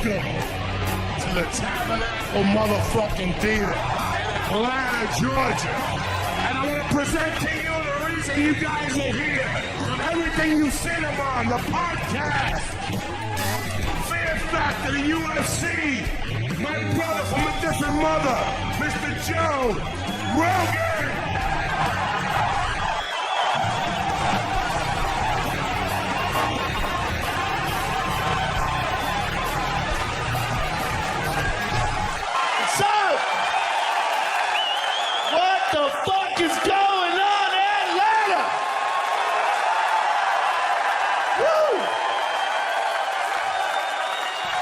Welcome to the Tabernacle motherfucking Theater, Atlanta, Georgia. And I want to present to you the reason you guys are here. Everything you cinema, the podcast, Fear Factor, the UFC, my brother from a different mother, Mr. Joe Rogan.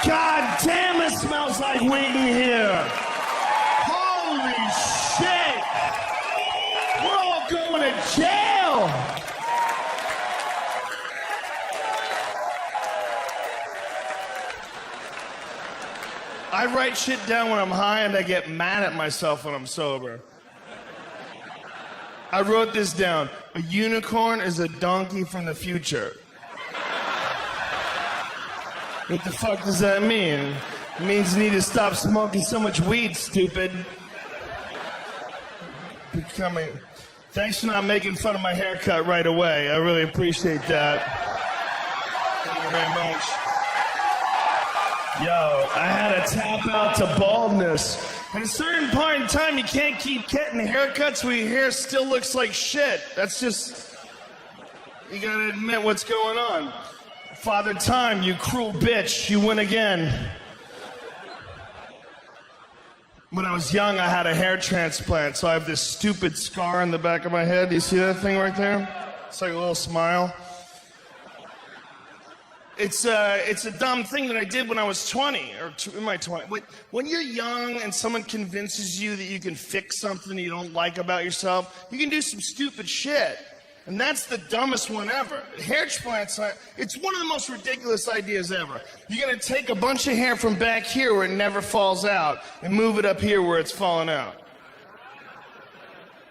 God damn, it smells like weed in here. Holy shit. We're all going to jail. I write shit down when I'm high and I get mad at myself when I'm sober. I wrote this down. A unicorn is a donkey from the future. What the fuck does that mean? It means you need to stop smoking so much weed, stupid. Thanks for not making fun of my haircut right away. I really appreciate that. Thank you very much. Yo, I had to tap out to baldness. At a certain point in time, you can't keep getting haircuts where your hair still looks like shit. That's just... You gotta admit what's going on. Father Time, you cruel bitch, you win again. When I was young, I had a hair transplant, so I have this stupid scar on the back of my head. Do you see that thing right there? It's like a little smile. It's a dumb thing that I did when I was 20, or in my 20s. When you're young and someone convinces you that you can fix something you don't like about yourself, you can do some stupid shit. And that's the dumbest one ever. Hair transplants, it's one of the most ridiculous ideas ever. You're gonna take a bunch of hair from back here where it never falls out and move it up here where it's falling out.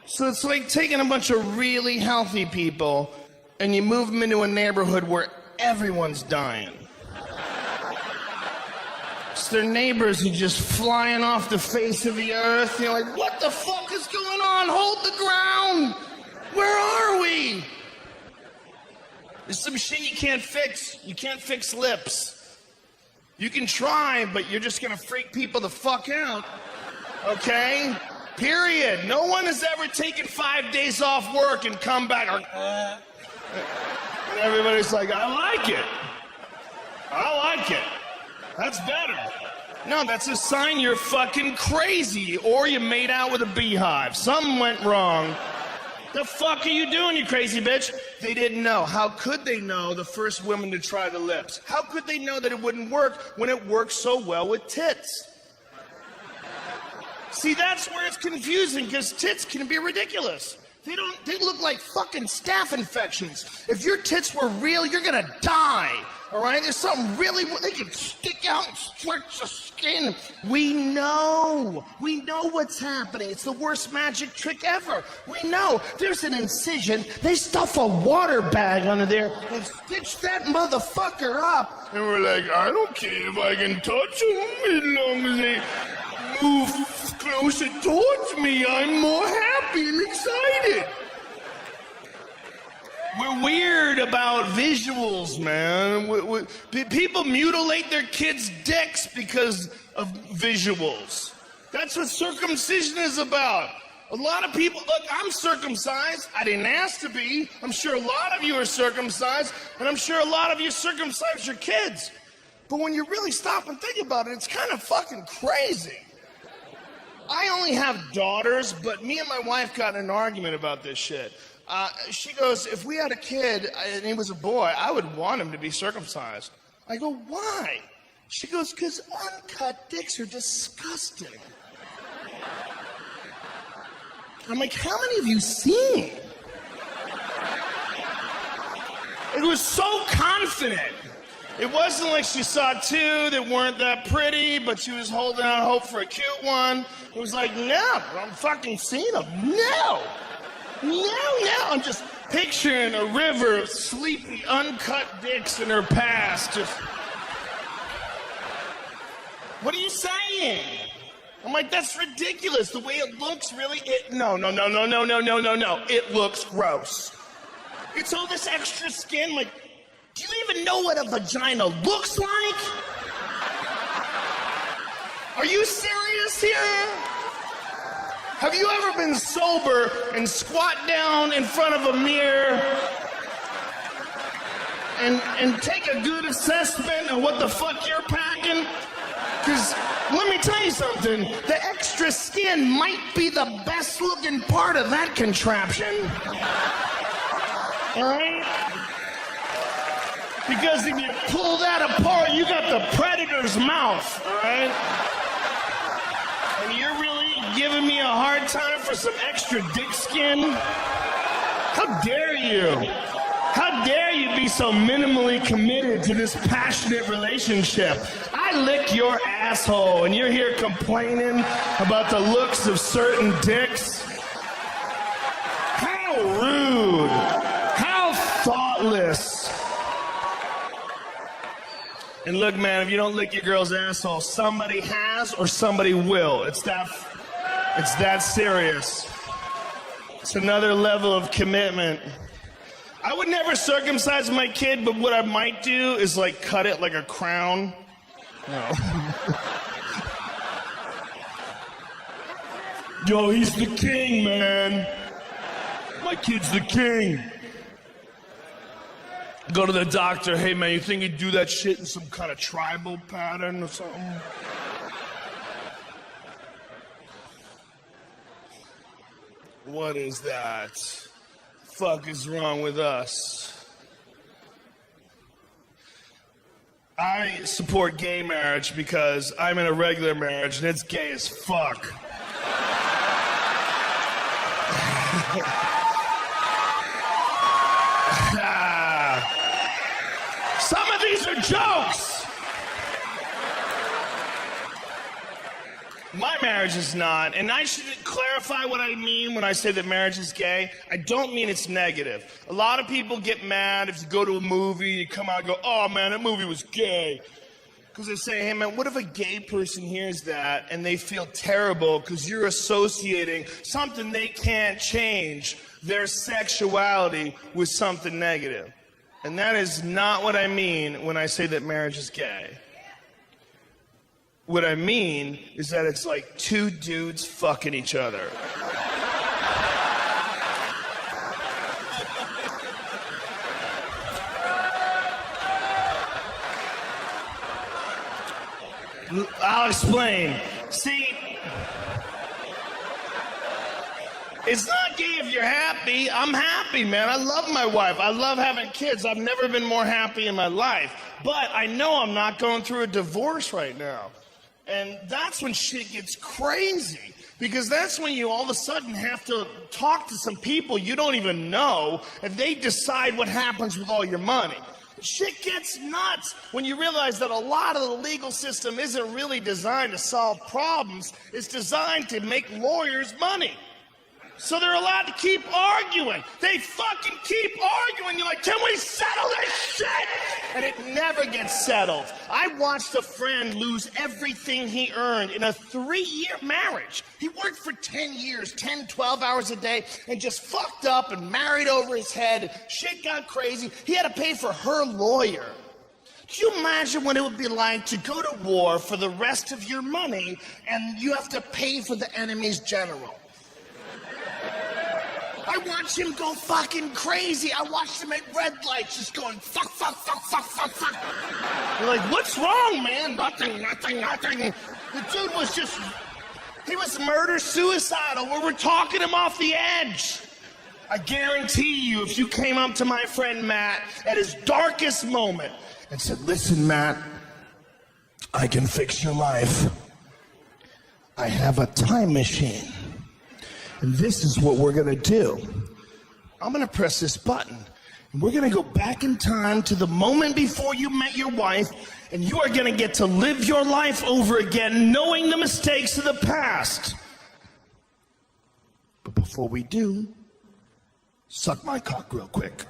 So it's like taking a bunch of really healthy people and you move them into a neighborhood where everyone's dying. It's their neighbors who just flying off the face of the earth. You're like, what the fuck is going on? Hold the ground! Where are we? There's some shit you can't fix. You can't fix lips. You can try, but you're just gonna freak people the fuck out. Okay? Period. No one has ever taken 5 days off work and come back. And everybody's like, I like it. I like it. That's better. No, that's a sign you're fucking crazy, or you made out with a beehive. Something went wrong. The fuck are you doing, you crazy bitch? They didn't know. How could they know, the first women to try the lips? How could they know that it wouldn't work when it works so well with tits? See, that's where it's confusing, because tits can be ridiculous. They look like fucking staph infections. If your tits were real, you're gonna die. All right? There's something really, they can stick out and stretch the skin. We know what's happening. It's the worst magic trick ever. We know there's an incision. They stuff a water bag under there and stitch that motherfucker up. And we're like, I don't care if I can touch them as long as they move closer towards me. I'm more happy and excited. We're weird about visuals, man. People mutilate their kids' dicks because of visuals. That's what circumcision is about. A lot of people, look, I'm circumcised. I didn't ask to be. I'm sure a lot of you are circumcised, and I'm sure a lot of you circumcised your kids. But when you really stop and think about it, it's kind of fucking crazy. I only have daughters, but me and my wife got in an argument about this shit. She goes, if we had a kid and he was a boy, I would want him to be circumcised. I go, why? She goes, because uncut dicks are disgusting. I'm like, how many have you seen? It was so confident. It wasn't like she saw two that weren't that pretty, but she was holding out hope for a cute one. It was like, no, I'm fucking seeing them. No. I'm just picturing a river of sleepy, uncut dicks in her past. Just What are you saying? I'm like, that's ridiculous. The way it looks, really, no. It looks gross. It's all this extra skin. Like, do you even know what a vagina looks like? Are you serious here? Have you ever been sober and squat down in front of a mirror and take a good assessment of what the fuck you're packing? Because let me tell you something, the extra skin might be the best looking part of that contraption. All right? Because if you pull that apart, you got the predator's mouth, all right? And you're really giving me a hard time for some extra dick skin? How dare you? How dare you be so minimally committed to this passionate relationship? I lick your asshole and you're here complaining about the looks of certain dicks? How rude! How thoughtless! And look, man, if you don't lick your girl's asshole, somebody has or somebody will. It's that serious. It's another level of commitment. I would never circumcise my kid, but what I might do is like cut it like a crown. No. Yo, he's the king, man. My kid's the king. Go to the doctor. Hey, man, you think you'd do that shit in some kind of tribal pattern or something? What is that? Fuck is wrong with us? I support gay marriage because I'm in a regular marriage and it's gay as fuck. Some of these are jokes. My marriage is not, and I should clarify what I mean when I say that marriage is gay. I don't mean it's negative. A lot of people get mad if you go to a movie, you come out and go, oh man, that movie was gay. Because they say, hey man, what if a gay person hears that and they feel terrible because you're associating something they can't change, their sexuality, with something negative. And that is not what I mean when I say that marriage is gay. What I mean is that it's like two dudes fucking each other. I'll explain. See, it's not gay if you're happy. I'm happy, man. I love my wife. I love having kids. I've never been more happy in my life. But I know I'm not going through a divorce right now. And that's when shit gets crazy. Because that's when you all of a sudden have to talk to some people you don't even know, and they decide what happens with all your money. Shit gets nuts when you realize that a lot of the legal system isn't really designed to solve problems. It's designed to make lawyers money. So they're allowed to keep arguing. They fucking keep arguing. You're like, can we settle this shit? And it never gets settled. I watched a friend lose everything he earned in a 3-year marriage. He worked for 10 years, 10, 12 hours a day, and just fucked up and married over his head. Shit got crazy. He had to pay for her lawyer. Can you imagine what it would be like to go to war for the rest of your money and you have to pay for the enemy's general? I watched him go fucking crazy. I watched him at red lights just going fuck, fuck, fuck, fuck, fuck, fuck. You're like, what's wrong, man? Nothing. The dude was just, he was murder-suicidal. We were talking him off the edge. I guarantee you, if you came up to my friend Matt at his darkest moment and said, listen, Matt, I can fix your life. I have a time machine. And this is what we're gonna do. I'm gonna press this button, and we're gonna go back in time to the moment before you met your wife, and you are gonna get to live your life over again, knowing the mistakes of the past. But before we do, suck my cock real quick.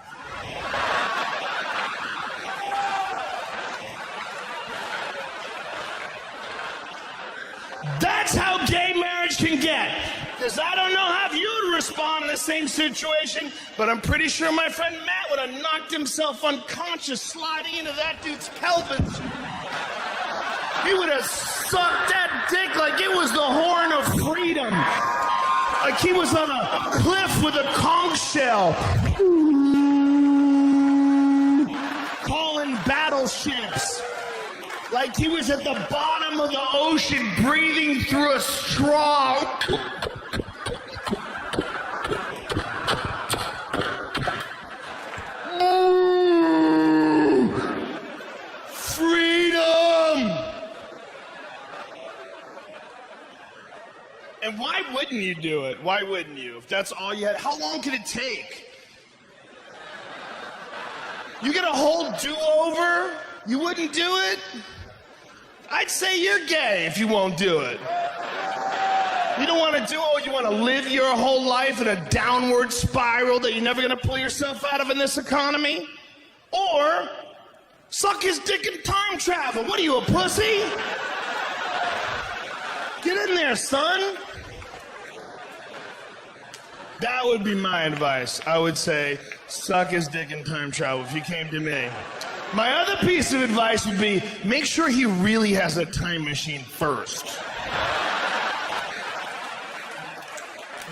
That's how gay marriage can get. Because I don't know how you'd respond in the same situation, but I'm pretty sure my friend Matt would have knocked himself unconscious sliding into that dude's pelvis. He would have sucked that dick like it was the horn of freedom. Like he was on a cliff with a conch shell. Calling battleships. Like he was at the bottom of the ocean breathing through a straw. Freedom! And why wouldn't you do it? Why wouldn't you? If that's all you had, how long could it take? You get a whole do-over? You wouldn't do it? I'd say you're gay if you won't do it. You don't want to do it, you want to live your whole life in a downward spiral that you're never going to pull yourself out of in this economy? Or suck his dick in time travel. What are you, a pussy? Get in there, son. That would be my advice. I would say, suck his dick in time travel if you came to me. My other piece of advice would be, make sure he really has a time machine first.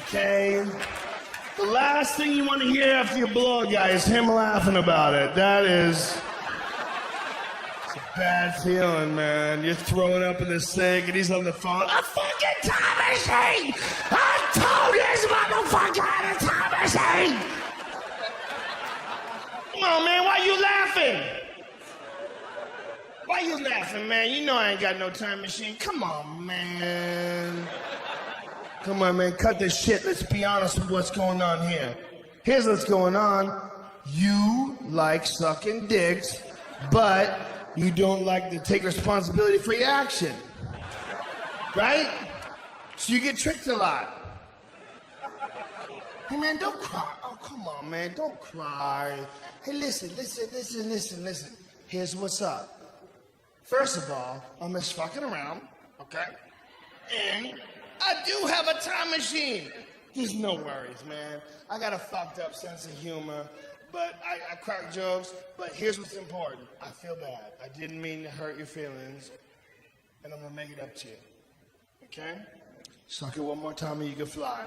Okay? The last thing you want to hear after you blow a guy is him laughing about it. That is... it's a bad feeling, man. You're throwing up in the sink and he's on the phone. A fucking time machine! I told this motherfucker had a time machine! Come on, man, why you laughing? Why you laughing, man? You know I ain't got no time machine. Come on, man. Come on, man, cut this shit. Let's be honest with what's going on here. Here's what's going on. You like sucking dicks, but you don't like to take responsibility for your action. Right? So you get tricked a lot. Hey, man, don't cry. Oh, come on, man, don't cry. Hey, listen. Here's what's up. First of all, I'm just fucking around, okay? And I do have a time machine. There's no worries, man. I got a fucked up sense of humor, but I crack jokes. But here's what's important. I feel bad. I didn't mean to hurt your feelings, and I'm gonna make it up to you. Okay? Suck it one more time and you can fly.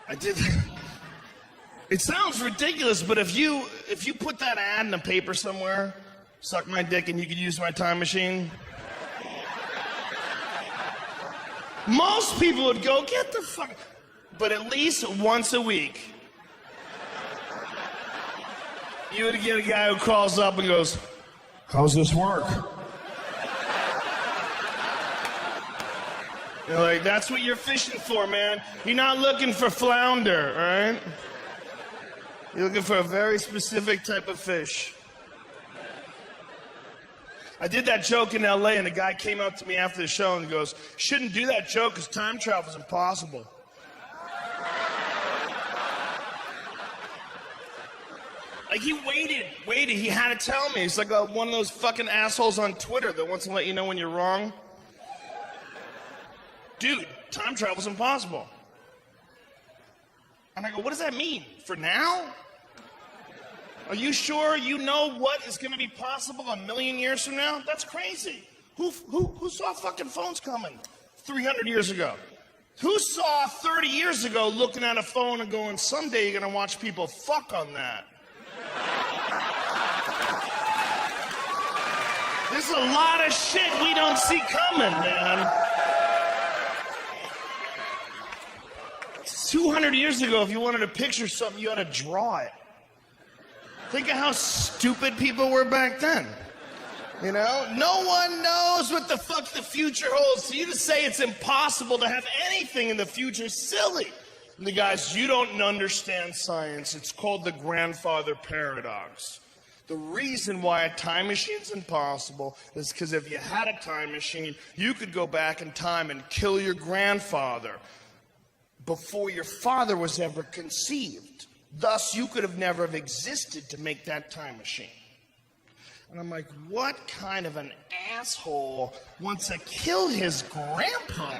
I did. It sounds ridiculous, but if you put that ad in the paper somewhere, suck my dick and you could use my time machine, most people would go, get the fuck. But at least once a week, you would get a guy who calls up and goes, how's this work? You're like, that's what you're fishing for, man. You're not looking for flounder, all right? You're looking for a very specific type of fish. I did that joke in LA, and a guy came up to me after the show and goes, shouldn't do that joke because time travel is impossible. Like, he waited. He had to tell me. He's like one of those fucking assholes on Twitter that wants to let you know when you're wrong. Dude, time travel's impossible. And I go, what does that mean? For now? Are you sure you know what is going to be possible a million years from now? That's crazy. Who saw fucking phones coming 300 years ago? Who saw 30 years ago looking at a phone and going, someday you're going to watch people fuck on that? There's a lot of shit we don't see coming, man. 200 years ago, if you wanted to picture something, you had to draw it. Think of how stupid people were back then. You know? No one knows what the fuck the future holds. So you to say it's impossible to have anything in the future is silly. And the guys, you don't understand science. It's called the grandfather paradox. The reason why a time machine's impossible is because if you had a time machine, you could go back in time and kill your grandfather before your father was ever conceived. Thus, you could have never have existed to make that time machine. And I'm like, what kind of an asshole wants to kill his grandpa?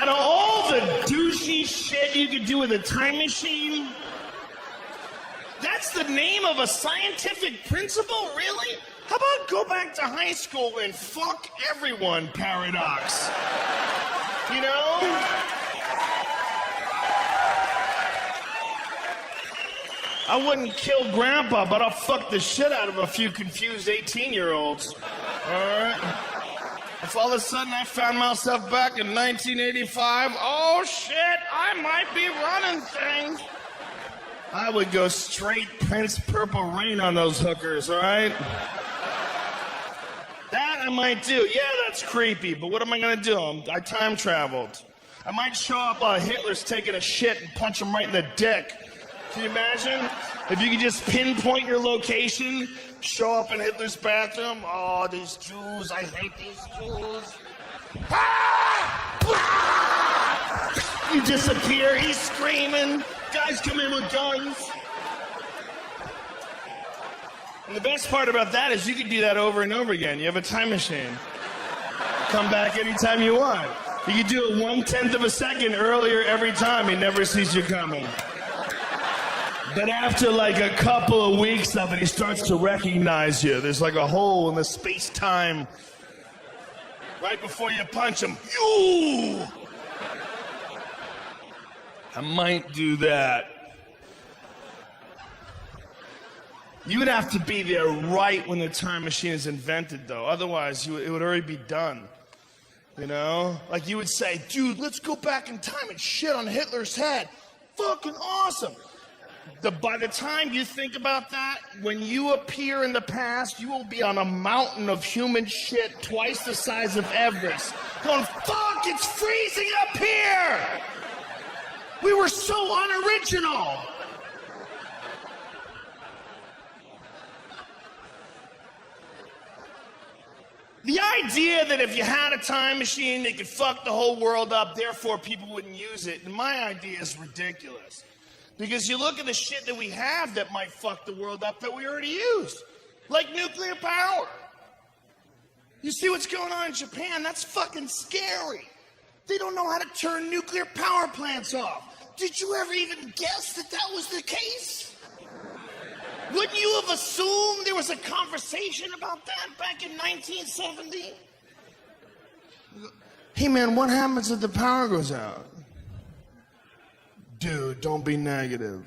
Out of all the douchey shit you could do with a time machine, that's the name of a scientific principle, really? How about go back to high school and fuck everyone paradox? You know? I wouldn't kill Grandpa, but I'll fuck the shit out of a few confused 18-year-olds. All right? If all of a sudden I found myself back in 1985, oh shit, I might be running things. I would go straight Prince Purple Rain on those hookers, all right? That I might do. Yeah, that's creepy, but what am I gonna do? I time traveled. I might show up while Hitler's taking a shit and punch him right in the dick. Can you imagine? If you could just pinpoint your location, show up in Hitler's bathroom. Oh, these Jews, I hate these Jews. Ah! Ah! You disappear, he's screaming. Guys come in with guns. And the best part about that is you can do that over and over again. You have a time machine. Come back anytime you want. You can do it 1/10 of a second earlier every time. He never sees you coming. But after like a couple of weeks of it, he starts to recognize you. There's like a hole in the space-time right before you punch him. You! I might do that. You would have to be there right when the time machine is invented, though. Otherwise, it would already be done. You know? Like you would say, dude, let's go back in time and shit on Hitler's head. Fucking awesome. By the time you think about that, when you appear in the past, you will be on a mountain of human shit twice the size of Everest. Going, fuck, it's freezing up here! We were so unoriginal! The idea that if you had a time machine, they could fuck the whole world up, therefore people wouldn't use it, in my idea is ridiculous. Because you look at the shit that we have that might fuck the world up that we already use. Like nuclear power. You see what's going on in Japan? That's fucking scary. They don't know how to turn nuclear power plants off. Did you ever even guess that that was the case? Wouldn't you have assumed there was a conversation about that back in 1970? Hey man, what happens if the power goes out? Dude, don't be negative.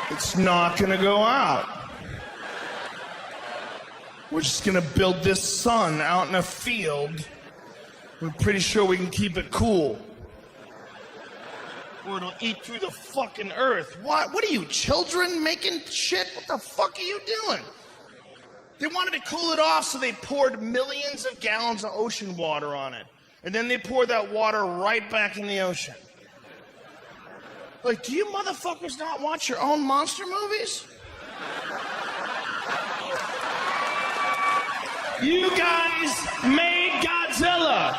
It's not gonna go out. We're just gonna build this sun out in a field. We're pretty sure we can keep it cool. Or it'll eat through the fucking earth. What are you, children making shit? What the fuck are you doing? They wanted to cool it off, so they poured millions of gallons of ocean water on it. And then they pour that water right back in the ocean. Like, do you motherfuckers not watch your own monster movies? You guys made Godzilla.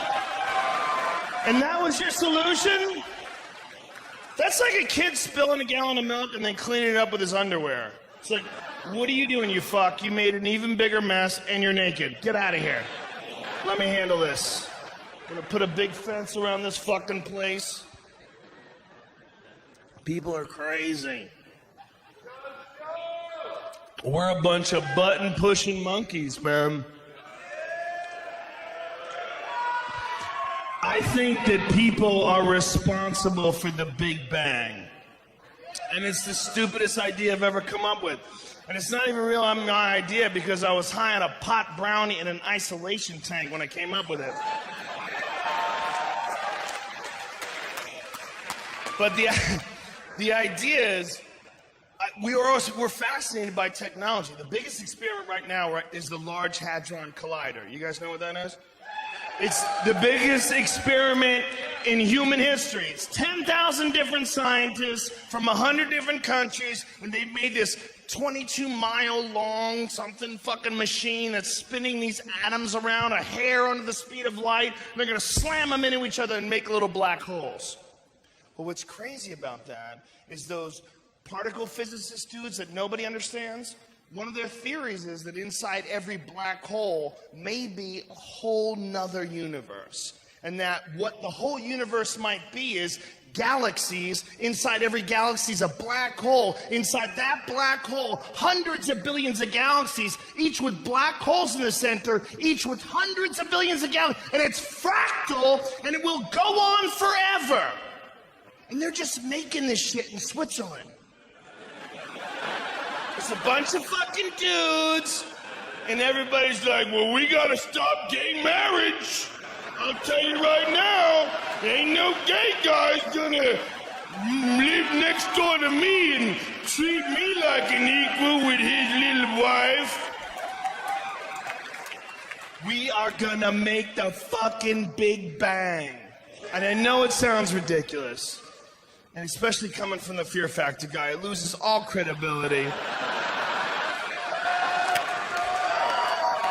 And that was your solution? That's like a kid spilling a gallon of milk and then cleaning it up with his underwear. It's like, what are you doing, you fuck? You made an even bigger mess and you're naked. Get out of here. Let me handle this. I'm gonna put a big fence around this fucking place. People are crazy. We're a bunch of button-pushing monkeys, man. I think that people are responsible for the Big Bang. And it's the stupidest idea I've ever come up with. And it's not even really my idea because I was high on a pot brownie in an isolation tank when I came up with it. But the idea is, we're fascinated by technology. The biggest experiment right now is the Large Hadron Collider. You guys know what that is? It's the biggest experiment in human history. It's 10,000 different scientists from 100 different countries, and they made this 22-mile-long something fucking machine that's spinning these atoms around a hair under the speed of light, and they're going to slam them into each other and make little black holes. But what's crazy about that is those particle physicist dudes that nobody understands, one of their theories is that inside every black hole may be a whole nother universe. And that what the whole universe might be is galaxies. Inside every galaxy is a black hole. Inside that black hole, hundreds of billions of galaxies, each with black holes in the center, each with hundreds of billions of galaxies. And it's fractal, and it will go on forever. And they're just making this shit in Switzerland. It's a bunch of fucking dudes, and everybody's like, well, we gotta stop gay marriage. I'll tell you right now, ain't no gay guy's gonna live next door to me and treat me like an equal with his little wife. We are gonna make the fucking Big Bang. And I know it sounds ridiculous, and especially coming from the Fear Factor guy, it loses all credibility.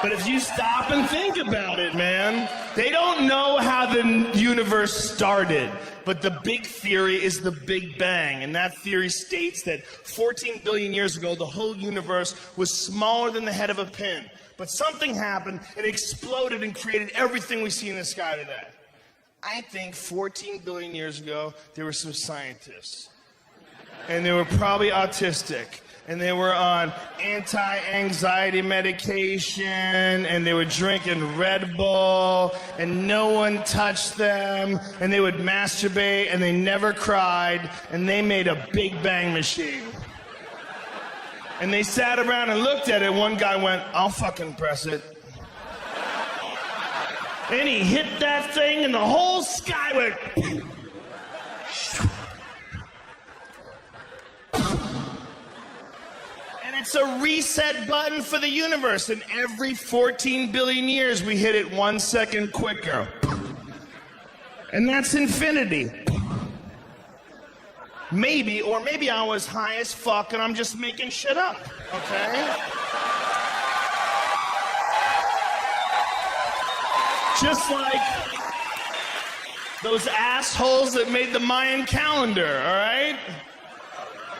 But if you stop and think about it, man, they don't know how the universe started. But the big theory is the Big Bang. And that theory states that 14 billion years ago, the whole universe was smaller than the head of a pin. But something happened, it exploded and created everything we see in the sky today. I think 14 billion years ago, there were some scientists. And they were probably autistic. And they were on anti-anxiety medication, and they were drinking Red Bull, and no one touched them, and they would masturbate, and they never cried, and they made a Big Bang machine. And they sat around and looked at it. One guy went, I'll fucking press it. And he hit that thing, and the whole sky went... It's a reset button for the universe, and every 14 billion years we hit it 1 second quicker. And that's infinity. Maybe, or maybe I was high as fuck and I'm just making shit up, okay? Just like those assholes that made the Mayan calendar, all right?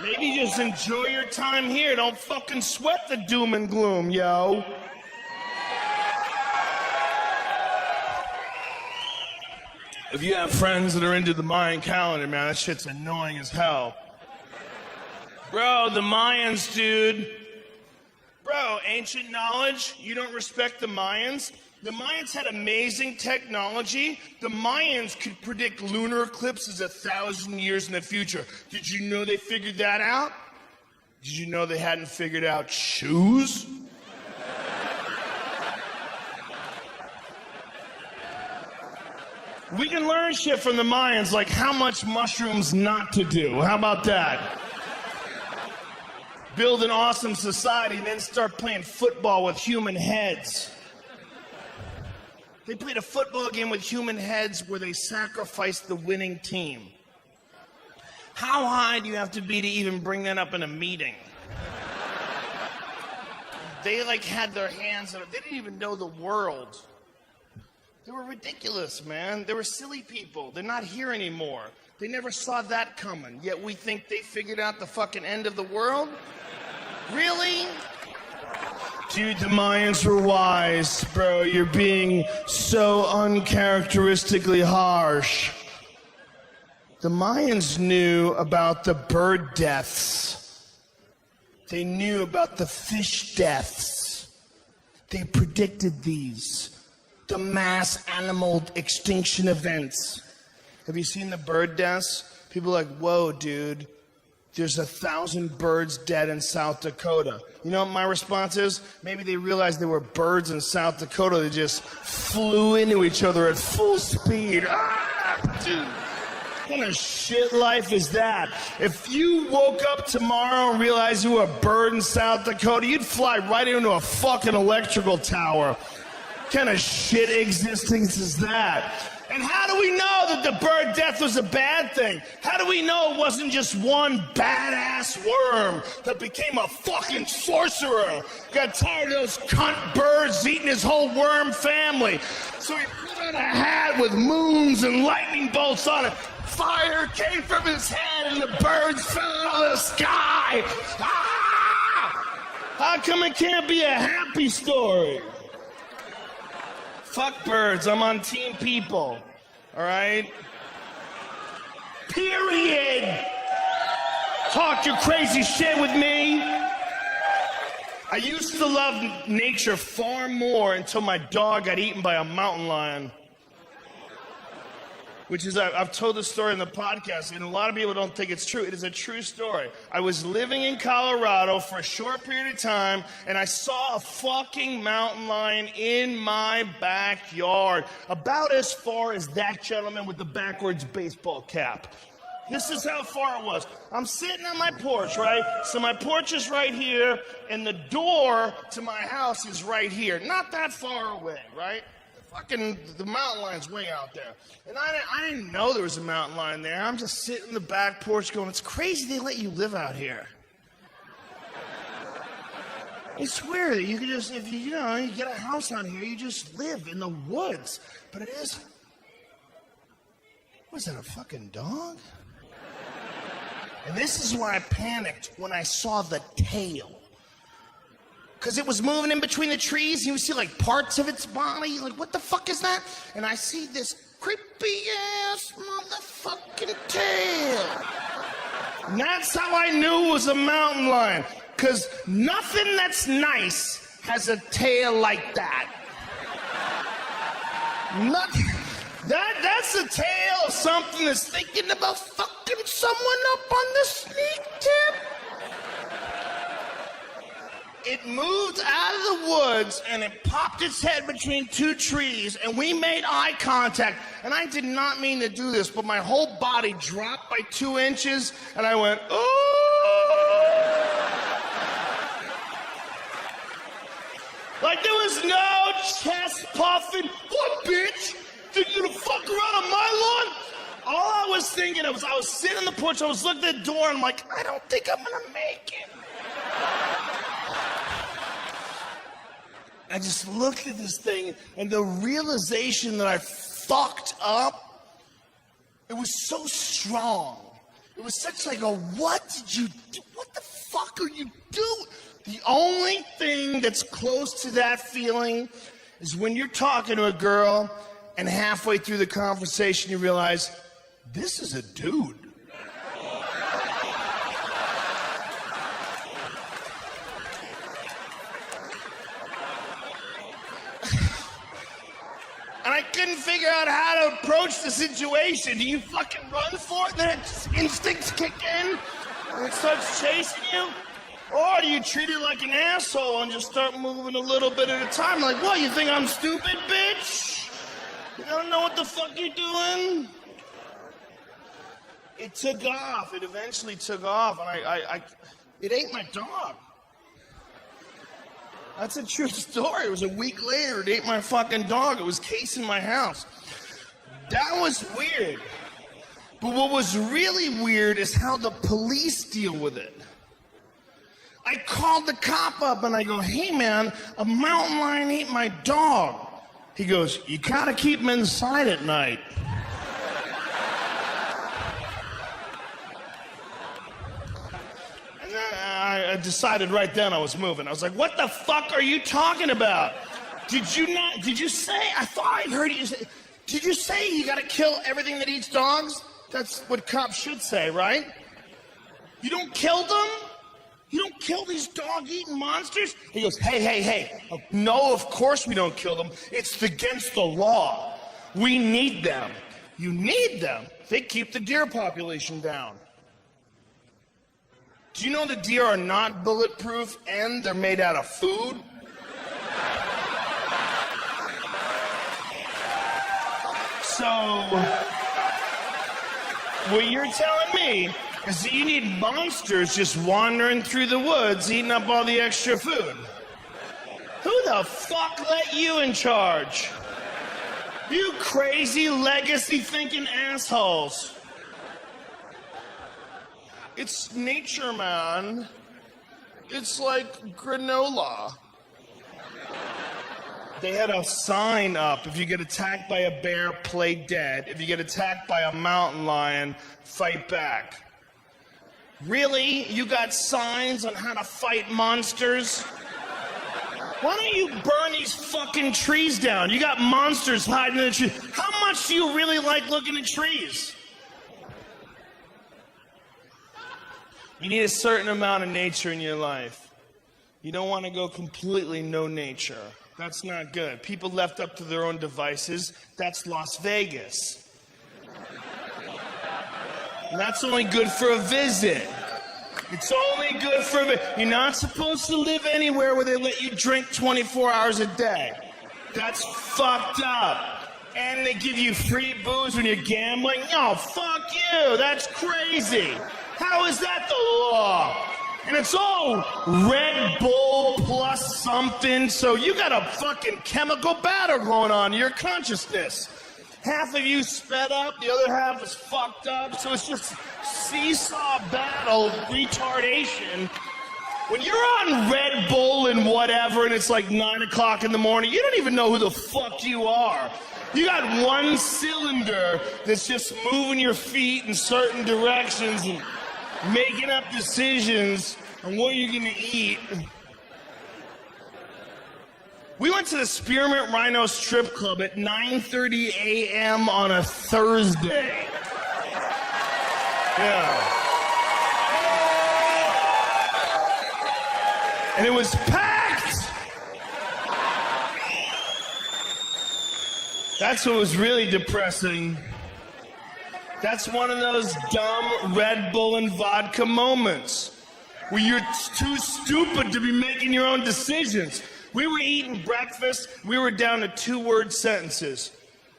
Maybe just enjoy your time here. Don't fucking sweat the doom and gloom, yo. If you have friends that are into the Mayan calendar, man, that shit's annoying as hell. Bro, the Mayans, dude. Bro, ancient knowledge, you don't respect the Mayans? The Mayans had amazing technology. The Mayans could predict lunar eclipses 1,000 years in the future. Did you know they figured that out? Did you know they hadn't figured out shoes? We can learn shit from the Mayans, like how much mushrooms not to do. How about that? Build an awesome society and then start playing football with human heads. They played a football game with human heads where they sacrificed the winning team. How high do you have to be to even bring that up in a meeting? They like had their hands on it. They didn't even know the world. They were ridiculous, man. They were silly people. They're not here anymore. They never saw that coming. Yet we think they figured out the fucking end of the world? Really? Dude, the Mayans were wise, bro. You're being so uncharacteristically harsh. The Mayans knew about the bird deaths. They knew about the fish deaths. They predicted these. The mass animal extinction events. Have you seen the bird deaths? People are like, whoa, dude. There's 1,000 birds dead in South Dakota. You know what my response is? Maybe they realized there were birds in South Dakota that just flew into each other at full speed. Ah, dude. What kind of shit life is that? If you woke up tomorrow and realized you were a bird in South Dakota, you'd fly right into a fucking electrical tower. What kind of shit existence is that? And how do we know that the bird death was a bad thing? How do we know it wasn't just one badass worm that became a fucking sorcerer? Got tired of those cunt birds eating his whole worm family. So he put on a hat with moons and lightning bolts on it. Fire came from his head and the birds fell out of the sky. Ah! How come it can't be a happy story? Fuck birds, I'm on team people. All right? Period. Talk your crazy shit with me. I used to love nature far more until my dog got eaten by a mountain lion. Which is, I've told this story in the podcast, and a lot of people don't think it's true. It is a true story. I was living in Colorado for a short period of time, and I saw a fucking mountain lion in my backyard, about as far as that gentleman with the backwards baseball cap. This is how far it was. I'm sitting on my porch, right? So my porch is right here, and the door to my house is right here. Not that far away, right? The mountain lion's way out there. And I didn't know there was a mountain lion there. I'm just sitting in the back porch going, it's crazy they let you live out here. It's weird that you can just, if you get a house out here, you just live in the woods. But it is, was that a fucking dog? And this is why I panicked when I saw the tail. Because it was moving in between the trees, and you would see like parts of its body. Like, what the fuck is that? And I see this creepy ass motherfucking tail. And that's how I knew it was a mountain lion. Because nothing that's nice has a tail like that. Nothing. That's the tail of something that's thinking about fucking someone up on the sneak tip. It moved out of the woods and it popped its head between two trees and we made eye contact. And I did not mean to do this, but my whole body dropped by 2 inches and I went, oh! Like there was no chest puffing. What, bitch? Think you gonna fuck around on my lawn? All I was thinking, I was sitting on the porch, I was looking at the door and I'm like, I don't think I'm gonna make it. I just looked at this thing, and the realization that I fucked up, it was so strong. It was such like a, what did you do? What the fuck are you doing? The only thing that's close to that feeling is when you're talking to a girl, and halfway through the conversation you realize, this is a dude. And I couldn't figure out how to approach the situation. Do you fucking run for it, then its instincts kick in, and it starts chasing you? Or do you treat it like an asshole and just start moving a little bit at a time? Like, what, you think I'm stupid, bitch? You don't know what the fuck you're doing? It took off. It eventually took off, and it ate my dog. That's a true story. It was a week later, it ate my fucking dog. It was casing my house. That was weird. But what was really weird is how the police deal with it. I called the cop up and I go, hey man, a mountain lion ate my dog. He goes, you gotta keep him inside at night. I decided right then I was moving. I was like, what the fuck are you talking about? Did you say, I thought I heard you say, did you say you gotta kill everything that eats dogs? That's what cops should say, right? You don't kill them? You don't kill these dog-eating monsters? He goes, hey. No, of course we don't kill them. It's against the law. We need them. You need them. They keep the deer population down. Do you know the deer are not bulletproof and they're made out of food? So, what you're telling me is that you need monsters just wandering through the woods eating up all the extra food. Who the fuck let you in charge? You crazy legacy-thinking assholes. It's nature, man. It's like granola. They had a sign up: if you get attacked by a bear, play dead. If you get attacked by a mountain lion, fight back. Really? You got signs on how to fight monsters? Why don't you burn these fucking trees down? You got monsters hiding in the trees. How much do you really like looking at trees? You need a certain amount of nature in your life. You don't want to go completely no nature. That's not good. People left up to their own devices, that's Las Vegas. And that's only good for a visit. It's only good for a visit. You're not supposed to live anywhere where they let you drink 24 hours a day. That's fucked up. And they give you free booze when you're gambling. No, fuck you. That's crazy. How is that the law? And it's all Red Bull plus something, so you got a fucking chemical battle going on in your consciousness. Half of you sped up, the other half is fucked up, so it's just seesaw battle retardation. When you're on Red Bull and whatever, and it's like 9 o'clock in the morning, you don't even know who the fuck you are. You got one cylinder that's just moving your feet in certain directions and making up decisions on what you're gonna eat. We went to the Spearmint Rhino Strip Club at 9:30 a.m. on a Thursday. Yeah. And it was packed! That's what was really depressing. That's one of those dumb Red Bull and vodka moments where you're too stupid to be making your own decisions. We were eating breakfast, we were down to 2-word sentences.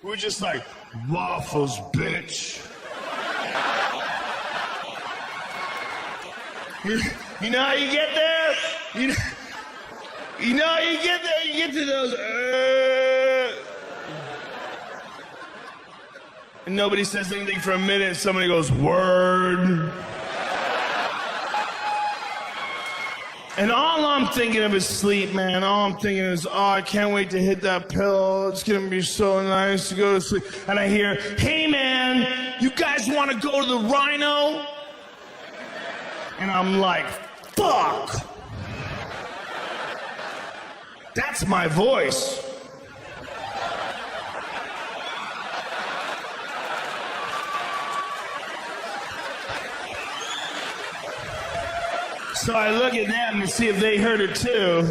We were just like, waffles, bitch. You know how you get there? You know how you get there? You get to those, and nobody says anything for a minute, and somebody goes, word. And all I'm thinking of is sleep, man. All I'm thinking is, oh, I can't wait to hit that pillow. It's gonna be so nice to go to sleep. And I hear, hey, man, you guys want to go to the Rhino? And I'm like, fuck. That's my voice. So I look at them to see if they heard it too.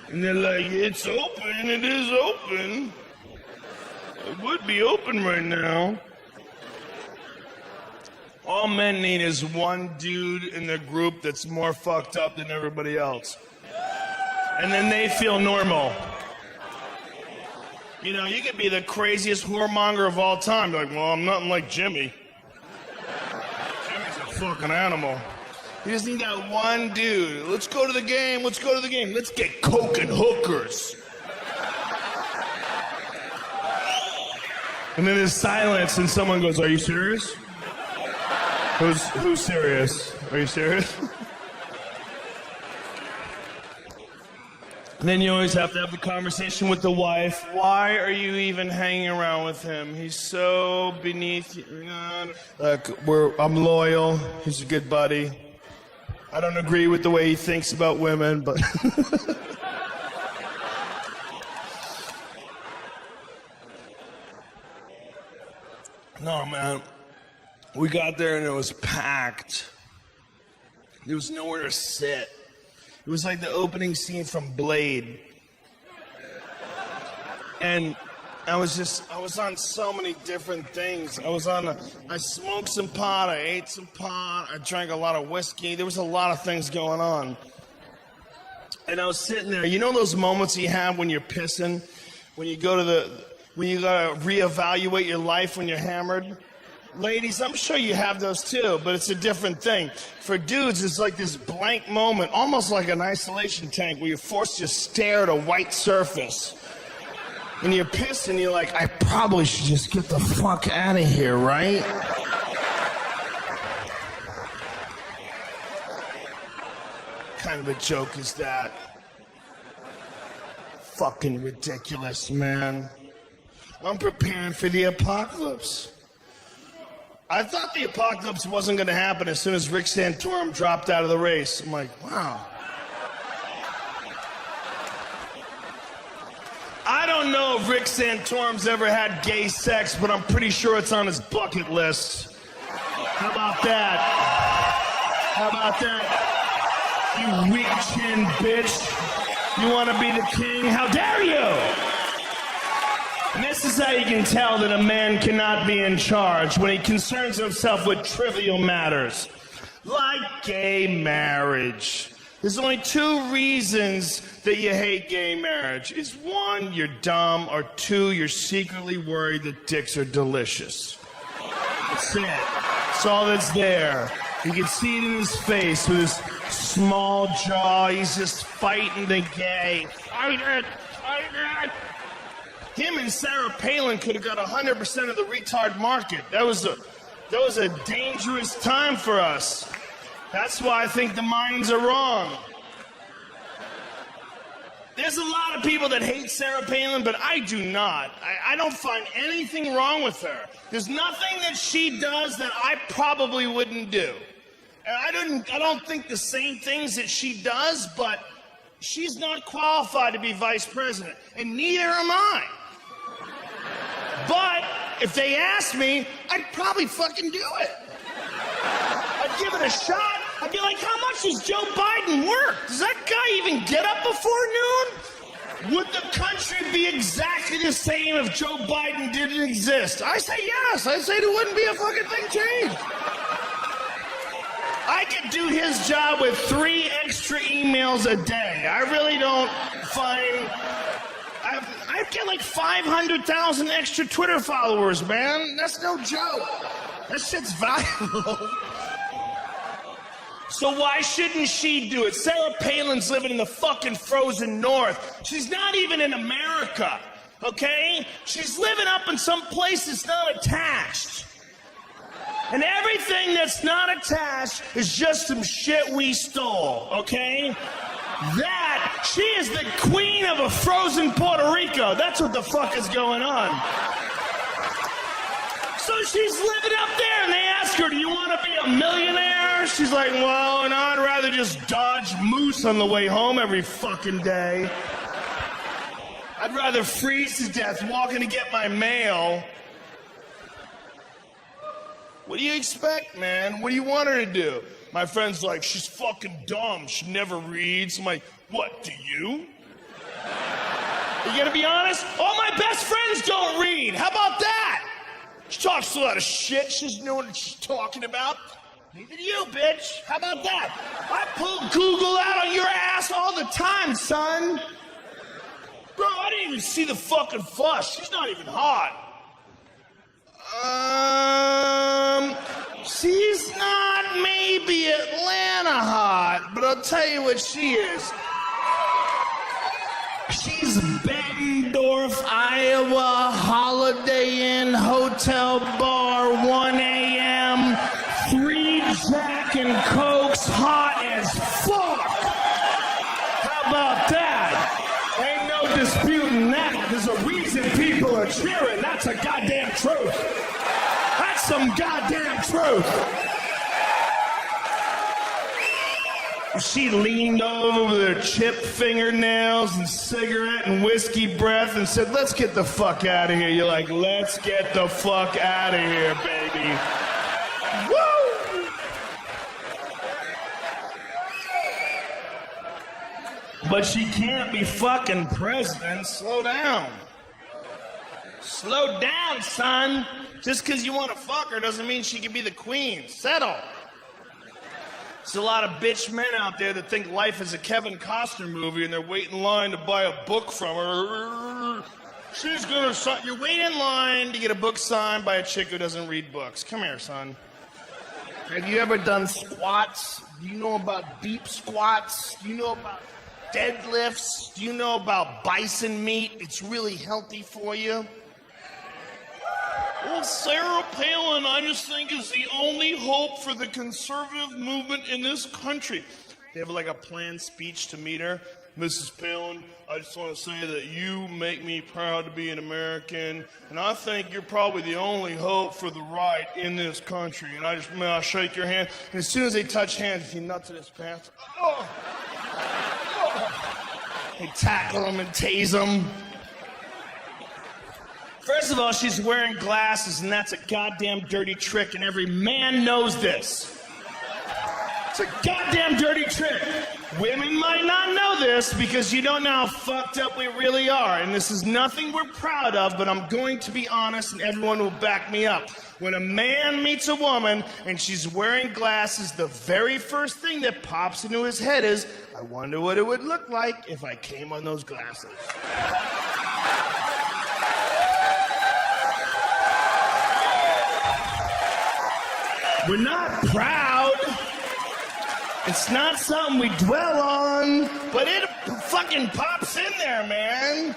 And they're like, it's open, it is open. It would be open right now. All men need is one dude in their group that's more fucked up than everybody else. And then they feel normal. You know, you could be the craziest whoremonger of all time. You're like, well, I'm nothing like Jimmy. Fucking animal. You just need that one dude. Let's go to the game. Let's go to the game. Let's get coke and hookers. And then there's silence, and someone goes, "Are you serious? Who's serious? Are you serious?" And then you always have to have the conversation with the wife. Why are you even hanging around with him? He's so beneath you. Look, I'm loyal. He's a good buddy. I don't agree with the way he thinks about women, but... No, man. We got there and it was packed. There was nowhere to sit. It was like the opening scene from Blade. And I was on so many different things. I smoked some pot, I ate some pot, I drank a lot of whiskey. There was a lot of things going on. And I was sitting there. You know those moments you have when you're pissing? When you gotta reevaluate your life when you're hammered? Ladies, I'm sure you have those too, but it's a different thing. For dudes, it's like this blank moment, almost like an isolation tank where you're forced to stare at a white surface. And you're pissed and you're like, I probably should just get the fuck out of here, right? kind of a joke is that? Fucking ridiculous, man. I'm preparing for the apocalypse. I thought the apocalypse wasn't going to happen as soon as Rick Santorum dropped out of the race. I'm like, wow. I don't know if Rick Santorum's ever had gay sex, but I'm pretty sure it's on his bucket list. How about that? How about that? You weak chin bitch. You want to be the king? How dare you? And this is how you can tell that a man cannot be in charge, when he concerns himself with trivial matters, like gay marriage. There's only two reasons that you hate gay marriage. Is one, you're dumb, or two, you're secretly worried that dicks are delicious. That's it. That's all that's there. You can see it in his face with his small jaw. He's just fighting the gay. Fight it! Fight it! Him and Sarah Palin could have got 100% of the retard market. That was a dangerous time for us. That's why I think the minds are wrong. There's a lot of people that hate Sarah Palin, but I do not. I don't find anything wrong with her. There's nothing that she does that I probably wouldn't do. And I don't think the same things that she does, but she's not qualified to be vice president, and neither am I. But if they asked me, I'd probably fucking do it. I'd give it a shot. I'd be like, how much does Joe Biden work? Does that guy even get up before noon? Would the country be exactly the same if Joe Biden didn't exist? I say yes. I say there wouldn't be a fucking thing changed. I could do his job with 3 extra emails a day. I really don't find... I get like 500,000 extra Twitter followers, man. That's no joke. That shit's valuable. So why shouldn't she do it? Sarah Palin's living in the fucking frozen north. She's not even in America, okay? She's living up in some place that's not attached. And everything that's not attached is just some shit we stole, okay? That, she is the queen of a frozen Puerto Rico. That's what the fuck is going on. So she's living up there, and they ask her, do you want to be a millionaire? She's like, well, no, I'd rather just dodge moose on the way home every fucking day. I'd rather freeze to death walking to get my mail. What do you expect, man? What do you want her to do? My friend's like, she's fucking dumb. She never reads. I'm like, what, do you? You gonna be honest? All my best friends don't read. How about that? She talks a lot of shit. She doesn't know what she's talking about. Neither do you, bitch. How about that? I pull Google out on your ass all the time, son. Bro, I didn't even see the fucking fuss. She's not even hot. She's not maybe Atlanta hot, but I'll tell you what she is. She's Bettendorf, Iowa, Holiday Inn, Hotel Bar, 1 a.m., 3 Jack and Cokes, hot as fuck. How about that? Ain't no disputing that. There's a reason people are cheering. That's a goddamn truth. That's some goddamn truth. She leaned over with her chipped fingernails and cigarette and whiskey breath and said, let's get the fuck out of here. You're like, let's get the fuck out of here, baby. Woo! But she can't be fucking president. Slow down. Slow down, son. Just because you want to fuck her doesn't mean she can be the queen. Settle. There's a lot of bitch men out there that think life is a Kevin Costner movie and they're waiting in line to buy a book from her. She's gonna sign. You wait in line to get a book signed by a chick who doesn't read books. Come here, son. Have you ever done squats? Do you know about deep squats? Do you know about deadlifts? Do you know about bison meat? It's really healthy for you. Well, Sarah Palin, I just think, is the only hope for the conservative movement in this country. They have like a planned speech to meet her. Mrs. Palin, I just want to say that you make me proud to be an American, and I think you're probably the only hope for the right in this country. And may I shake your hand? And as soon as they touch hands, he nuts in his pants. Oh. They tackle him and tase him. First of all, she's wearing glasses, and that's a goddamn dirty trick, and every man knows this. It's a goddamn dirty trick. Women might not know this because you don't know how fucked up we really are, and this is nothing we're proud of, but I'm going to be honest, and everyone will back me up. When a man meets a woman and she's wearing glasses, the very first thing that pops into his head is, I wonder what it would look like if I came on those glasses. We're not proud. It's not something we dwell on, but it fucking pops in there, man.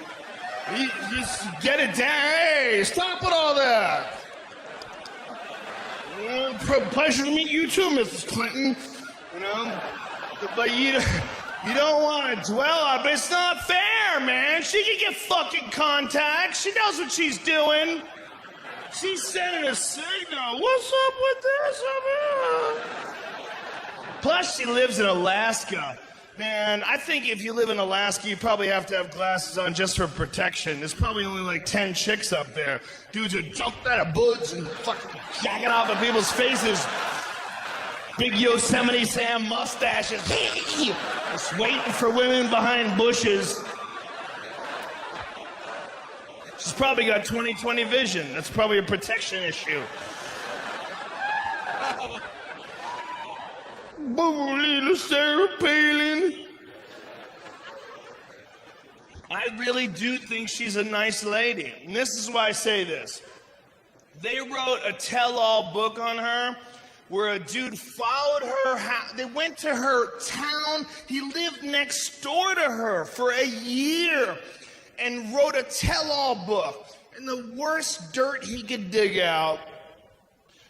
You just get it down. Hey, stop with all that. Pleasure to meet you too, Mrs. Clinton. You know, but you don't want to dwell on it, but it's not fair, man. She can get fucking contacts. She knows what she's doing. She's sending a signal. What's up with this? Plus, she lives in Alaska. Man, I think if you live in Alaska, you probably have to have glasses on just for protection. There's probably only like 10 chicks up there. Dudes are jumping out of boots and fucking jacking off of people's faces. Big Yosemite Sam mustaches. Just waiting for women behind bushes. She's probably got 20/20 vision. That's probably a protection issue. Boo, little Sarah Palin. I really do think she's a nice lady. And this is why I say this. They wrote a tell-all book on her where a dude followed her house. They went to her town. He lived next door to her for a year and wrote a tell-all book. And the worst dirt he could dig out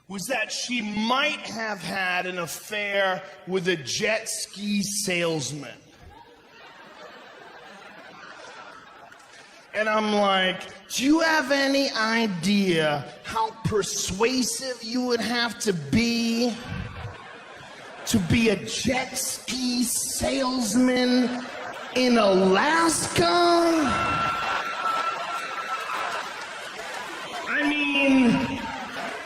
was that she might have had an affair with a jet ski salesman. And I'm like, do you have any idea how persuasive you would have to be a jet ski salesman in Alaska? I mean,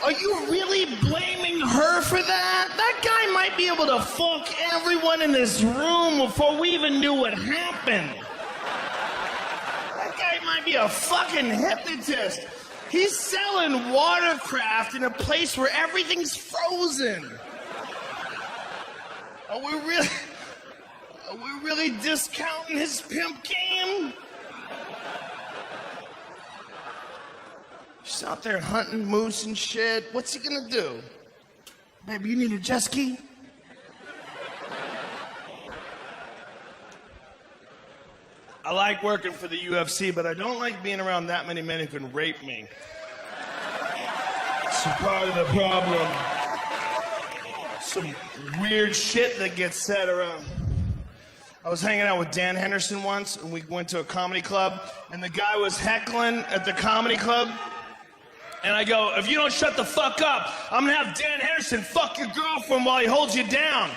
are you really blaming her for that? That guy might be able to fuck everyone in this room before we even knew what happened. That guy might be a fucking hypnotist. He's selling watercraft in a place where everything's frozen. Are we really discounting his pimp game? She's out there hunting moose and shit. What's he gonna do? Baby, you need a jet ski? I like working for the UFC, but I don't like being around that many men who can rape me. It's part of the problem. Some weird shit that gets said around. I was hanging out with Dan Henderson once, and we went to a comedy club, and the guy was heckling at the comedy club. And I go, if you don't shut the fuck up, I'm gonna have Dan Henderson fuck your girlfriend while he holds you down.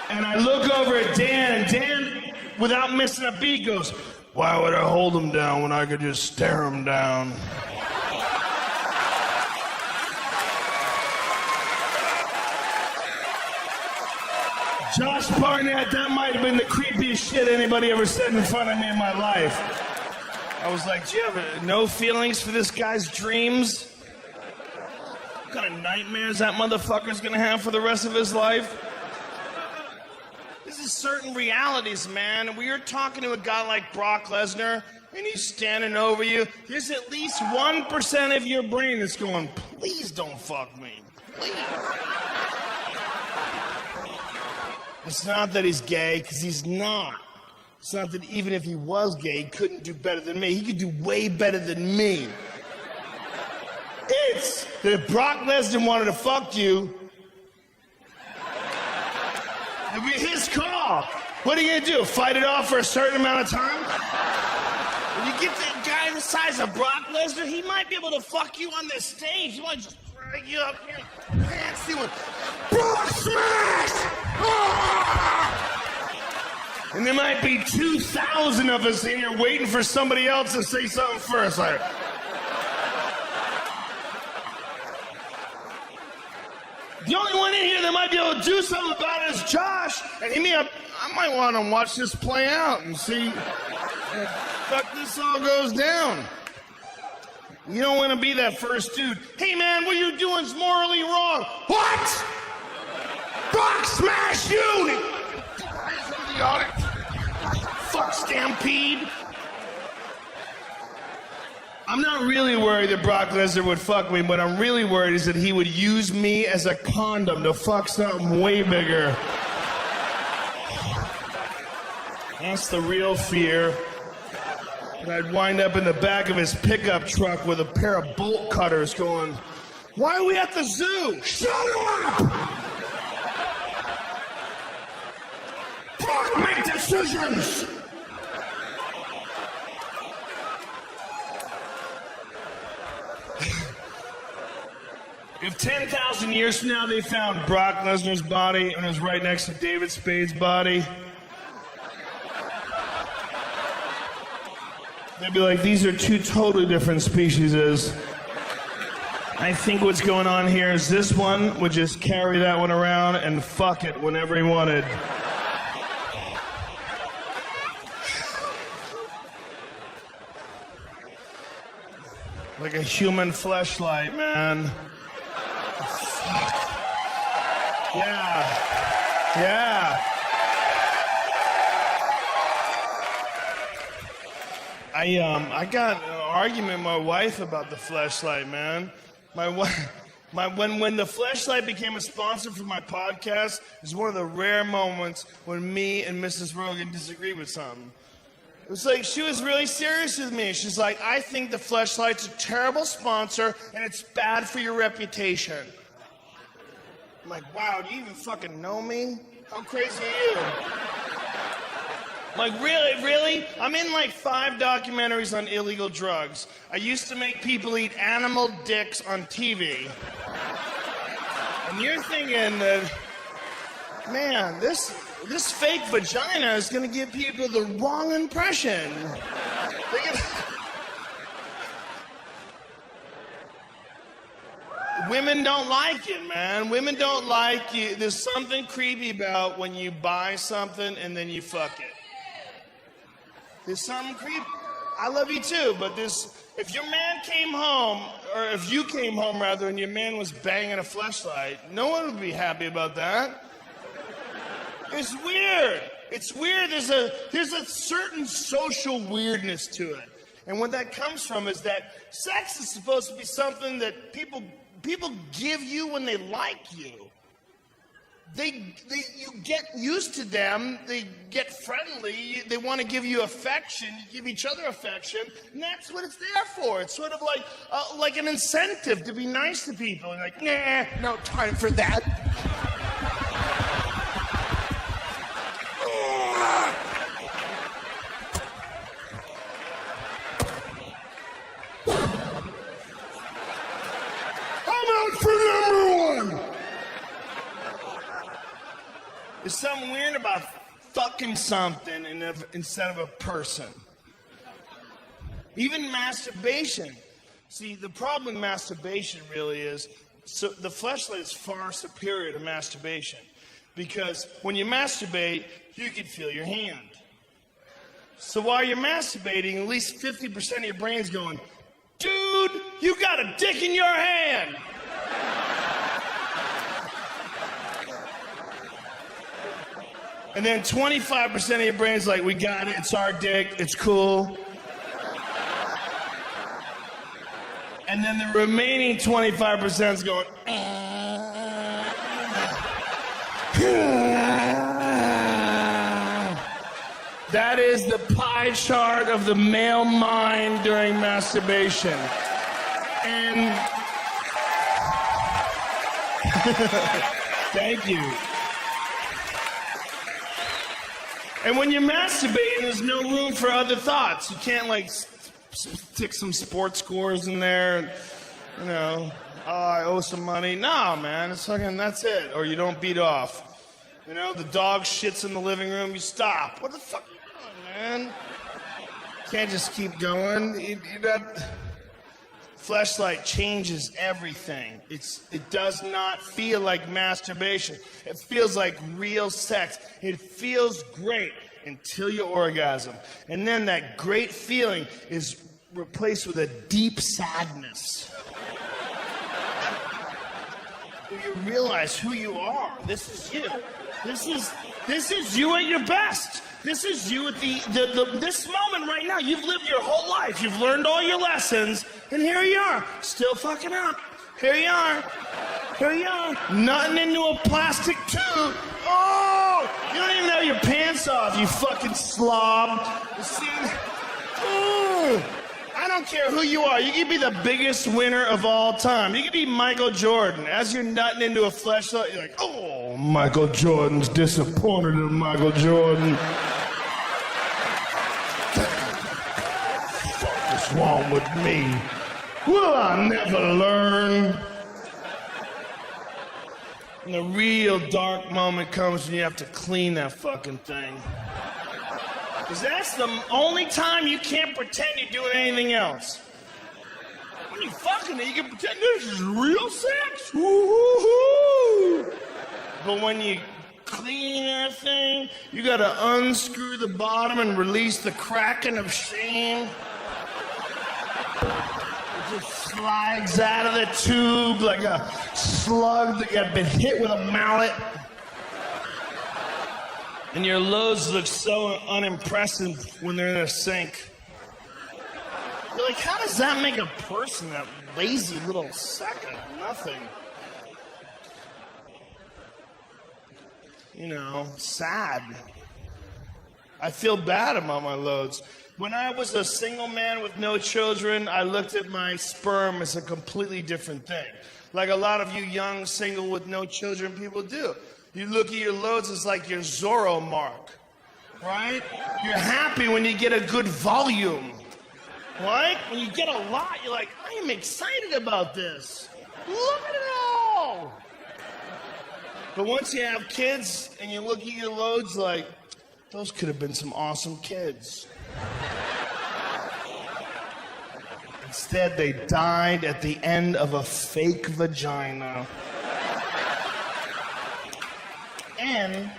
And I look over at Dan, and Dan, without missing a beat, goes, why would I hold him down when I could just stare him down? Josh Barnett, that might have been the creepiest shit anybody ever said in front of me in my life. I was like, do you have no feelings for this guy's dreams? What kind of nightmares that motherfucker's gonna have for the rest of his life? This is certain realities, man. We are talking to a guy like Brock Lesnar, and he's standing over you. There's at least 1% of your brain that's going, please don't fuck me. Please. It's not that he's gay, because he's not. It's not that even if he was gay, he couldn't do better than me. He could do way better than me. It's that if Brock Lesnar wanted to fuck you, It'd be his call. What are you gonna do? Fight it off for a certain amount of time? When you get that guy the size of Brock Lesnar, he might be able to fuck you on this stage. He might just drag you up here. Man, see what? Brock smash! Ah! And there might be 2,000 of us in here waiting for somebody else to say something first. Like, the only one in here that might be able to do something about it is Josh. And I might want to watch this play out and see how this all goes down. You don't want to be that first dude. Hey man, what you're doing is morally wrong. What? Brock smash you! Fuck Stampede. I'm not really worried that Brock Lesnar would fuck me. What I'm really worried is that he would use me as a condom to fuck something way bigger. That's the real fear. And I'd wind up in the back of his pickup truck with a pair of bolt cutters going, why are we at the zoo? Shut up! Brock, make decisions! If 10,000 years from now they found Brock Lesnar's body and it was right next to David Spade's body, they'd be like, these are two totally different species. I think what's going on here is this one would just carry that one around and fuck it whenever he wanted. Like a human fleshlight, man. Yeah. I got an argument with my wife about the fleshlight, man. When the fleshlight became a sponsor for my podcast, it was one of the rare moments when me and Mrs. Rogan disagreed with something. It was like she was really serious with me. She's like, I think the fleshlight's a terrible sponsor and it's bad for your reputation. I'm like, wow, do you even fucking know me? How crazy are you? Like, really? I'm in like 5 documentaries on illegal drugs. I used to make people eat animal dicks on TV. And you're thinking that, man, this fake vagina is gonna give people the wrong impression. Women don't like it, man. Women don't like you. There's something creepy about when you buy something and then you fuck it. There's something creepy. I love you too, but if your man came home, or if you came home rather, and your man was banging a fleshlight, no one would be happy about that. It's weird. It's weird. There's a certain social weirdness to it. And what that comes from is that sex is supposed to be something that people give you when they like you. You get used to them, they get friendly, they want to give you affection, you give each other affection, and that's what it's there for. It's sort of like an incentive to be nice to people. And like, nah, no time for that. There's something weird about fucking something instead of a person. Even masturbation. See, the problem with masturbation really is, so the fleshlight is far superior to masturbation. Because when you masturbate, you can feel your hand. So while you're masturbating, at least 50% of your brain's going, dude, you got a dick in your hand. And then 25% of your brain's like, we got it, it's our dick, it's cool. And then the remaining 25% is going, That is the pie chart of the male mind during masturbation. And thank you. And when you're masturbating, there's no room for other thoughts. You can't, like, stick some sports scores in there and, you know, oh, I owe some money. No, man, it's fucking, that's it. Or you don't beat off. You know, the dog shits in the living room, you stop. What the fuck are you doing, man? Can't just keep going. Fleshlight changes everything. It does not feel like masturbation. It feels like real sex. It feels great until you orgasm. And then that great feeling is replaced with a deep sadness. You realize who you are. This is you. This is you at your best. This is you at this moment right now. You've lived your whole life. You've learned all your lessons, and here you are, still fucking up. Here you are. Here you are. Nutting into a plastic tube. Oh! You don't even have your pants off, you fucking slob. You see? Oh! I don't care who you are. You can be the biggest winner of all time. You can be Michael Jordan. As you're nutting into a fleshlight, you're like, oh, Michael Jordan's disappointed in Michael Jordan. What's wrong with me? Will I never learn? And the real dark moment comes when you have to clean that fucking thing. Because that's the only time you can't pretend you're doing anything else. When you fucking it, you can pretend this is real sex. Woo-hoo-hoo. But when you clean that thing, you gotta unscrew the bottom and release the kraken of shame. It just slides out of the tube like a slug that got been hit with a mallet. And your loads look so unimpressive when they're in a sink. You're like, how does that make a person, that lazy little second? Nothing. You know, sad. I feel bad about my loads. When I was a single man with no children, I looked at my sperm as a completely different thing. Like a lot of you young, single with no children people do. You look at your loads as like your Zorro mark, right? You're happy when you get a good volume, right? When you get a lot, you're like, I am excited about this. Look at it all. But once you have kids and you look at your loads like, those could have been some awesome kids. Instead, they died at the end of a fake vagina. And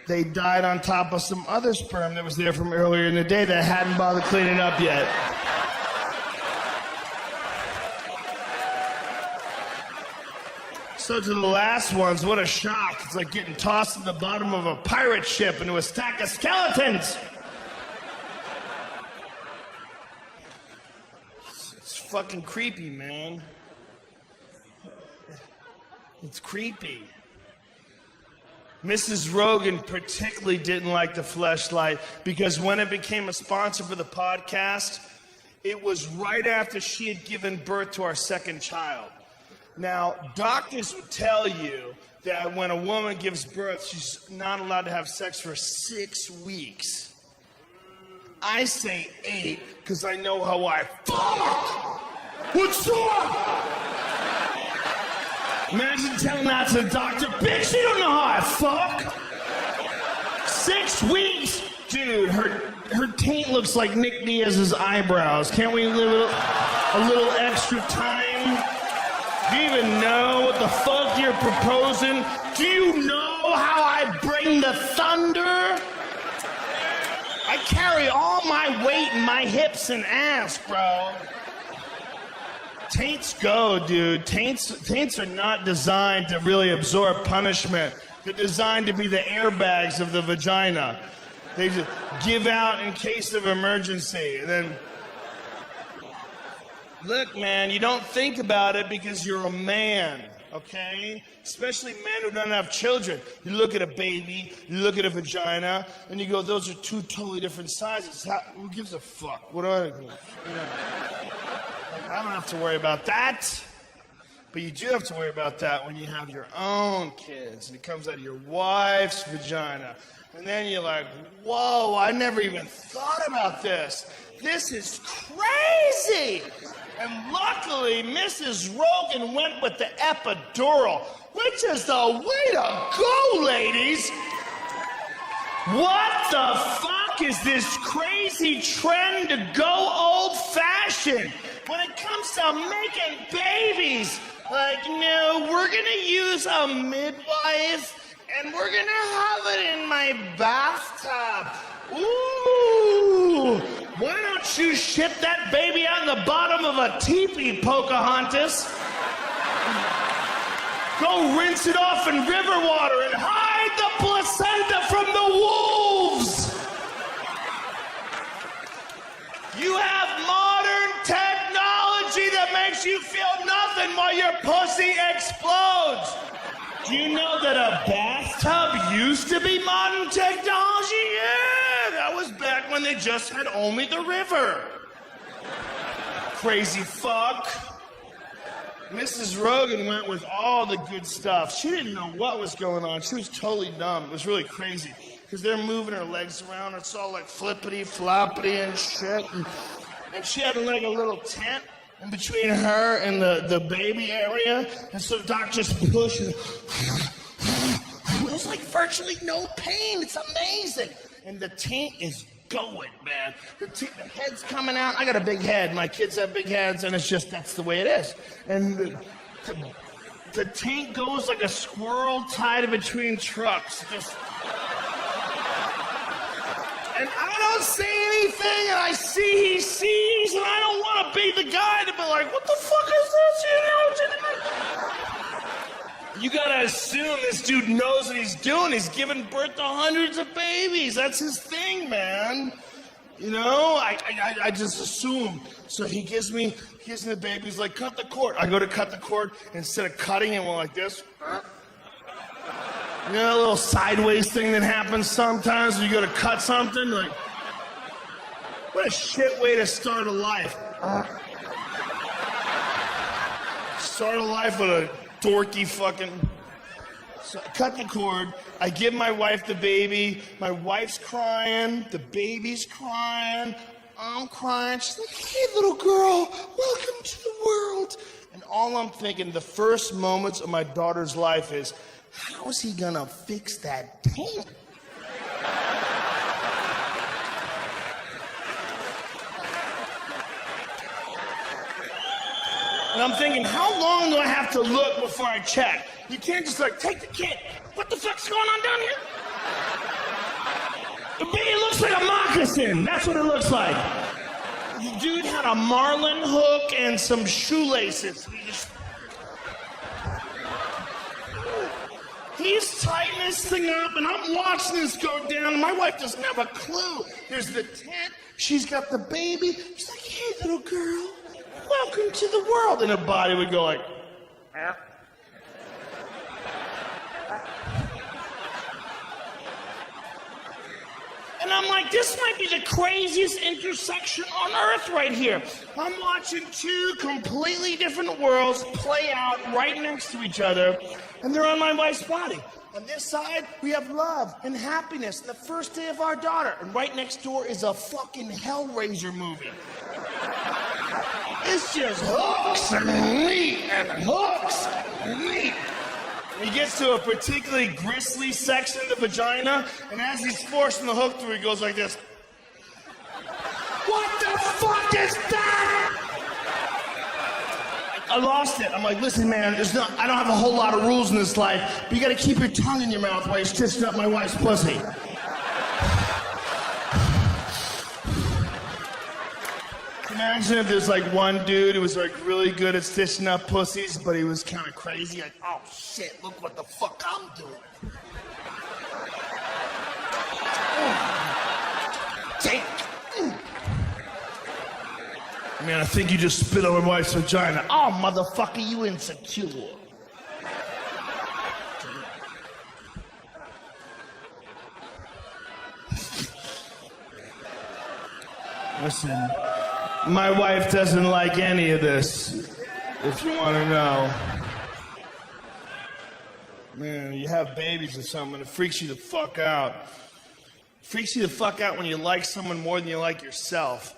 they died on top of some other sperm that was there from earlier in the day that hadn't bothered cleaning up yet. So to the last ones, what a shock. It's like getting tossed in the bottom of a pirate ship into a stack of skeletons. It's fucking creepy, man. It's creepy. Mrs. Rogan particularly didn't like the fleshlight because when it became a sponsor for the podcast, it was right after she had given birth to our second child. Now, doctors would tell you that when a woman gives birth, she's not allowed to have sex for 6 weeks. I say 8 because I know how I fuck. What's up? Imagine telling that to the doctor, bitch, you don't know how I fuck. 6 weeks? Dude, her taint looks like Nick Diaz's eyebrows. Can't we live a little extra time? Do you even know what the fuck you're proposing? Do you know how I bring the thunder? I carry all my weight in my hips and ass, bro. Taints go, dude. Taints are not designed to really absorb punishment. They're designed to be the airbags of the vagina. They just give out in case of emergency. And then, look, man, you don't think about it because you're a man, okay? Especially men who don't have children. You look at a baby, you look at a vagina, and you go, those are two totally different sizes. Who gives a fuck? What do I do? You know, I don't have to worry about that. But you do have to worry about that when you have your own kids and it comes out of your wife's vagina. And then you're like, whoa, I never even thought about this. This is crazy. And luckily, Mrs. Rogan went with the epidural, which is the way to go, ladies. What the fuck is this crazy trend to go old-fashioned? When it comes to making babies, like, no, we're gonna use a midwife and we're gonna have it in my bathtub. Ooh, why don't you ship that baby out in the bottom of a teepee, Pocahontas? Go rinse it off in river water and hide the placenta from the wolves. You have modern technology that makes you feel nothing while your pussy explodes. Do you know that a bathtub used to be modern technology? Yeah, that was back when they just had only the river. Crazy fuck. Mrs. Rogan went with all the good stuff. She didn't know what was going on. She was totally dumb. It was really crazy. Because they're moving her legs around. It's all like flippity, floppity and shit. And she had like a little tent in between her and the baby area. And so the doc just pushed it. There's like virtually no pain. It's amazing. And the taint is going, man. The head's coming out. I got a big head. My kids have big heads, and it's just, that's the way it is. And the taint goes like a squirrel tied in between trucks. Just... And I don't say anything, and I see he sees, and I don't want to be the guy to be like, what the fuck is this? You gotta assume this dude knows what he's doing. He's giving birth to hundreds of babies. That's his thing, man. You know, I just assume. So he gives me the baby. He's like, cut the cord. I go to cut the cord. Instead of cutting it, we're like this. You know, a little sideways thing that happens sometimes when you go to cut something. Like, what a shit way to start a life. Start a life with a dorky fucking... So I cut the cord. I give my wife the baby. My wife's crying. The baby's crying. I'm crying. She's like, hey, little girl, welcome to the world. And all I'm thinking, the first moments of my daughter's life is, how is he gonna fix that taint? And I'm thinking, how long do I have to look before I check? You can't just like, take the kid. What the fuck's going on down here? The baby looks like a moccasin. That's what it looks like. The dude had a marlin hook and some shoelaces. He's tightening this thing up, and I'm watching this go down, and my wife doesn't have a clue. There's the tent. She's got the baby. She's like, hey, little girl, welcome to the world. And her body would go like, ah. And I'm like, this might be the craziest intersection on Earth right here. I'm watching two completely different worlds play out right next to each other, and they're on my wife's body. On this side, we have love and happiness, the first day of our daughter. And right next door is a fucking Hellraiser movie. It's just hooks and meat and hooks and meat. He gets to a particularly grisly section of the vagina, and as he's forcing the hook through, he goes like this. What the fuck is that? I lost it. I'm like, listen, man, I don't have a whole lot of rules in this life, but you gotta keep your tongue in your mouth while you're stitching up my wife's pussy. Imagine if there's like one dude who was like really good at stitching up pussies, but he was kind of crazy. Like, oh shit, look what the fuck I'm doing. Take. Man, I think you just spit on my wife's vagina. Oh, motherfucker, you insecure. Listen. My wife doesn't like any of this. if you want to know. Man, you have babies or something, and it freaks you the fuck out. It freaks you the fuck out when you like someone more than you like yourself.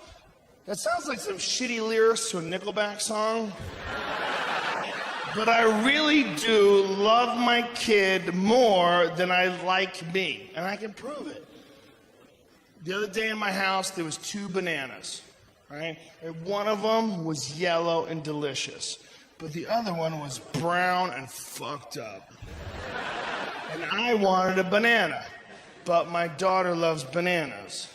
That sounds like some shitty lyrics to a Nickelback song. But I really do love my kid more than I like me, and I can prove it. The other day in my house, there was 2 bananas, right? And one of them was yellow and delicious, but the other one was brown and fucked up. And I wanted a banana, but my daughter loves bananas.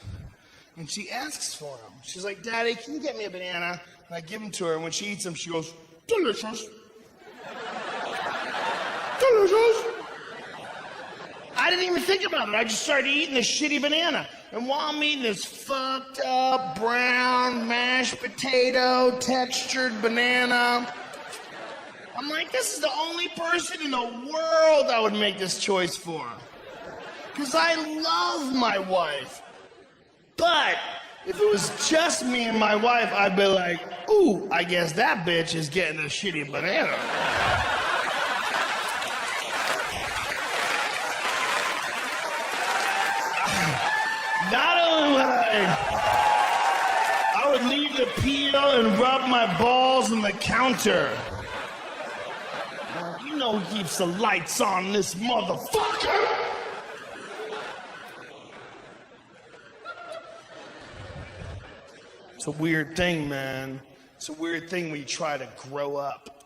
And she asks for them. She's like, Daddy, can you get me a banana? And I give them to her, and when she eats them, she goes, delicious. Delicious. I didn't even think about it. I just started eating this shitty banana. And while I'm eating this fucked up, brown, mashed potato, textured banana, I'm like, this is the only person in the world I would make this choice for. Because I love my wife. But if it was just me and my wife, I'd be like, ooh, I guess that bitch is getting a shitty banana. Not only would I would leave the peel and rub my balls on the counter. You know who keeps the lights on, this motherfucker. It's a weird thing, man. It's a weird thing when you try to grow up.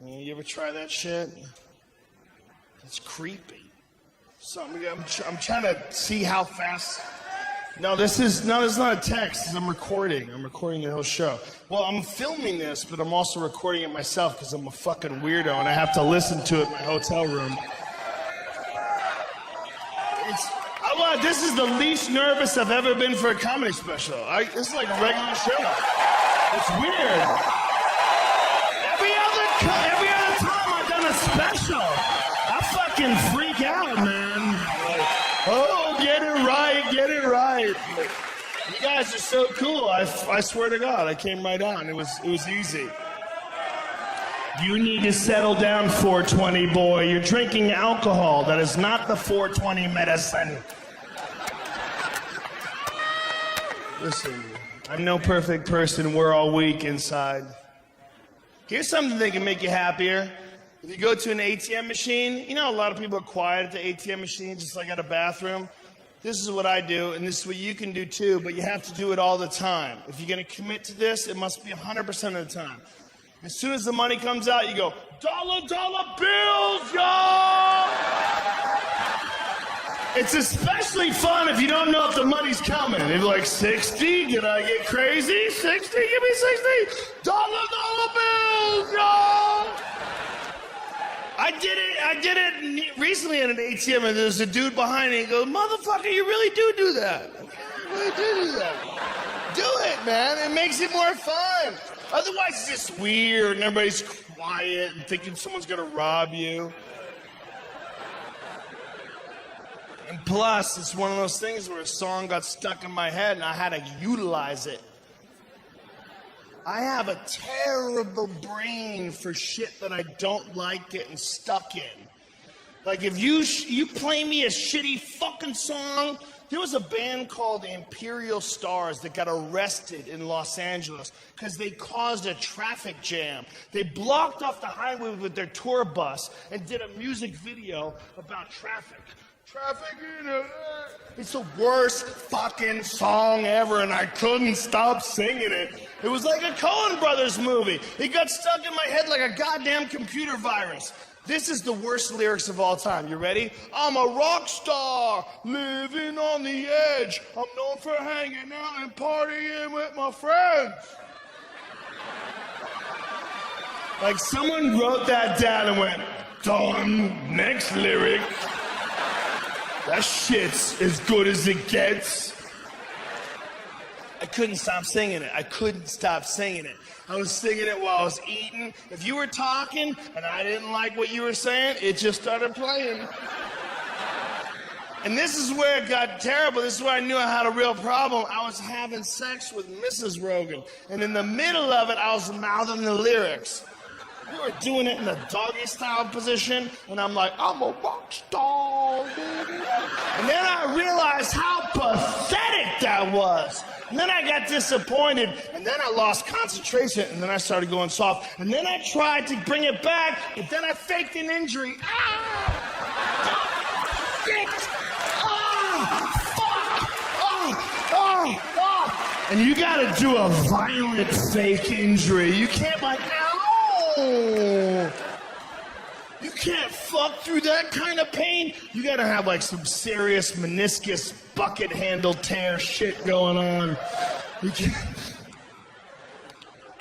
You ever try that shit? It's creepy. Something I'm trying to see how fast. No, this is not a text. I'm recording. I'm recording the whole show. Well, I'm filming this, but I'm also recording it myself because I'm a fucking weirdo and I have to listen to it in my hotel room. This is the least nervous I've ever been for a comedy special. This is like a regular show. It's weird. Every other time I've done a special, I fucking freak out, man. Like, oh, get it right. You guys are so cool. I swear to God, I came right on. It was easy. You need to settle down, 420 boy. You're drinking alcohol. That is not the 420 medicine. Listen, I'm no perfect person. We're all weak inside. Here's something that can make you happier. If you go to an ATM machine, you know a lot of people are quiet at the ATM machine, just like at a bathroom. This is what I do, and this is what you can do too, but you have to do it all the time. If you're going to commit to this, it must be 100% of the time. As soon as the money comes out, you go, dollar bills, y'all! It's especially fun if you don't know if the money's coming. If you're like, 60? Did I get crazy? 60? Give me 60! Dollar bills, y'all! I did it recently at an ATM, and there's a dude behind me, and he goes, motherfucker, you really do that. I really do that. Do it, man. It makes it more fun. Otherwise, it's just weird, and everybody's quiet and thinking someone's gonna rob you. And plus, it's one of those things where a song got stuck in my head, and I had to utilize it. I have a terrible brain for shit that I don't like getting stuck in. Like, if you play me a shitty fucking song. There was a band called the Imperial Stars that got arrested in Los Angeles because they caused a traffic jam. They blocked off the highway with their tour bus and did a music video about traffic. Traffic in LA. It's the worst fucking song ever, and I couldn't stop singing it. It was like a Coen Brothers movie. It got stuck in my head like a goddamn computer virus. This is the worst lyrics of all time. You ready? I'm a rock star, living on the edge. I'm known for hanging out and partying with my friends. Like someone wrote that down and went, done, next lyric. That shit's as good as it gets. I couldn't stop singing it. I couldn't stop singing it. I was singing it while I was eating. If you were talking and I didn't like what you were saying, it just started playing. And this is where it got terrible. This is where I knew I had a real problem. I was having sex with Mrs. Rogan. And in the middle of it, I was mouthing the lyrics. We were doing it in the doggy style position. And I'm like, I'm a rock star, baby. And then I realized how pathetic that was. And then I got disappointed. And then I lost concentration. And then I started going soft. And then I tried to bring it back. But then I faked an injury. Ah! Shit! And you gotta do a violent fake injury. You can't like, ow! You can't fuck through that kind of pain. You gotta have like some serious meniscus bucket handle tear shit going on.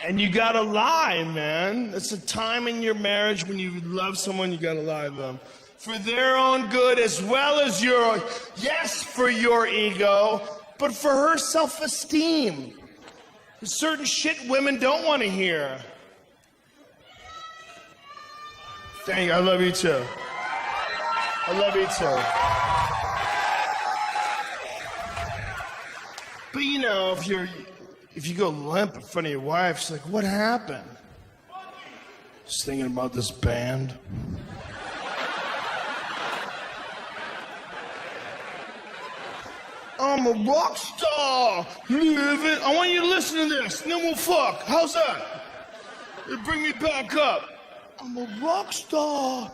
And you gotta lie, man. It's a time in your marriage when you love someone, you gotta lie to them. For their own good as well as your, yes, for your ego, but for her self-esteem. There's certain shit women don't want to hear. Thank you. I love you too. I love you too. But you know, if you go limp in front of your wife, she's like, what happened? Just thinking about this band. I'm a rock star. I want you to listen to this, and then we'll fuck. How's that? It'll bring me back up. I'm a rock star.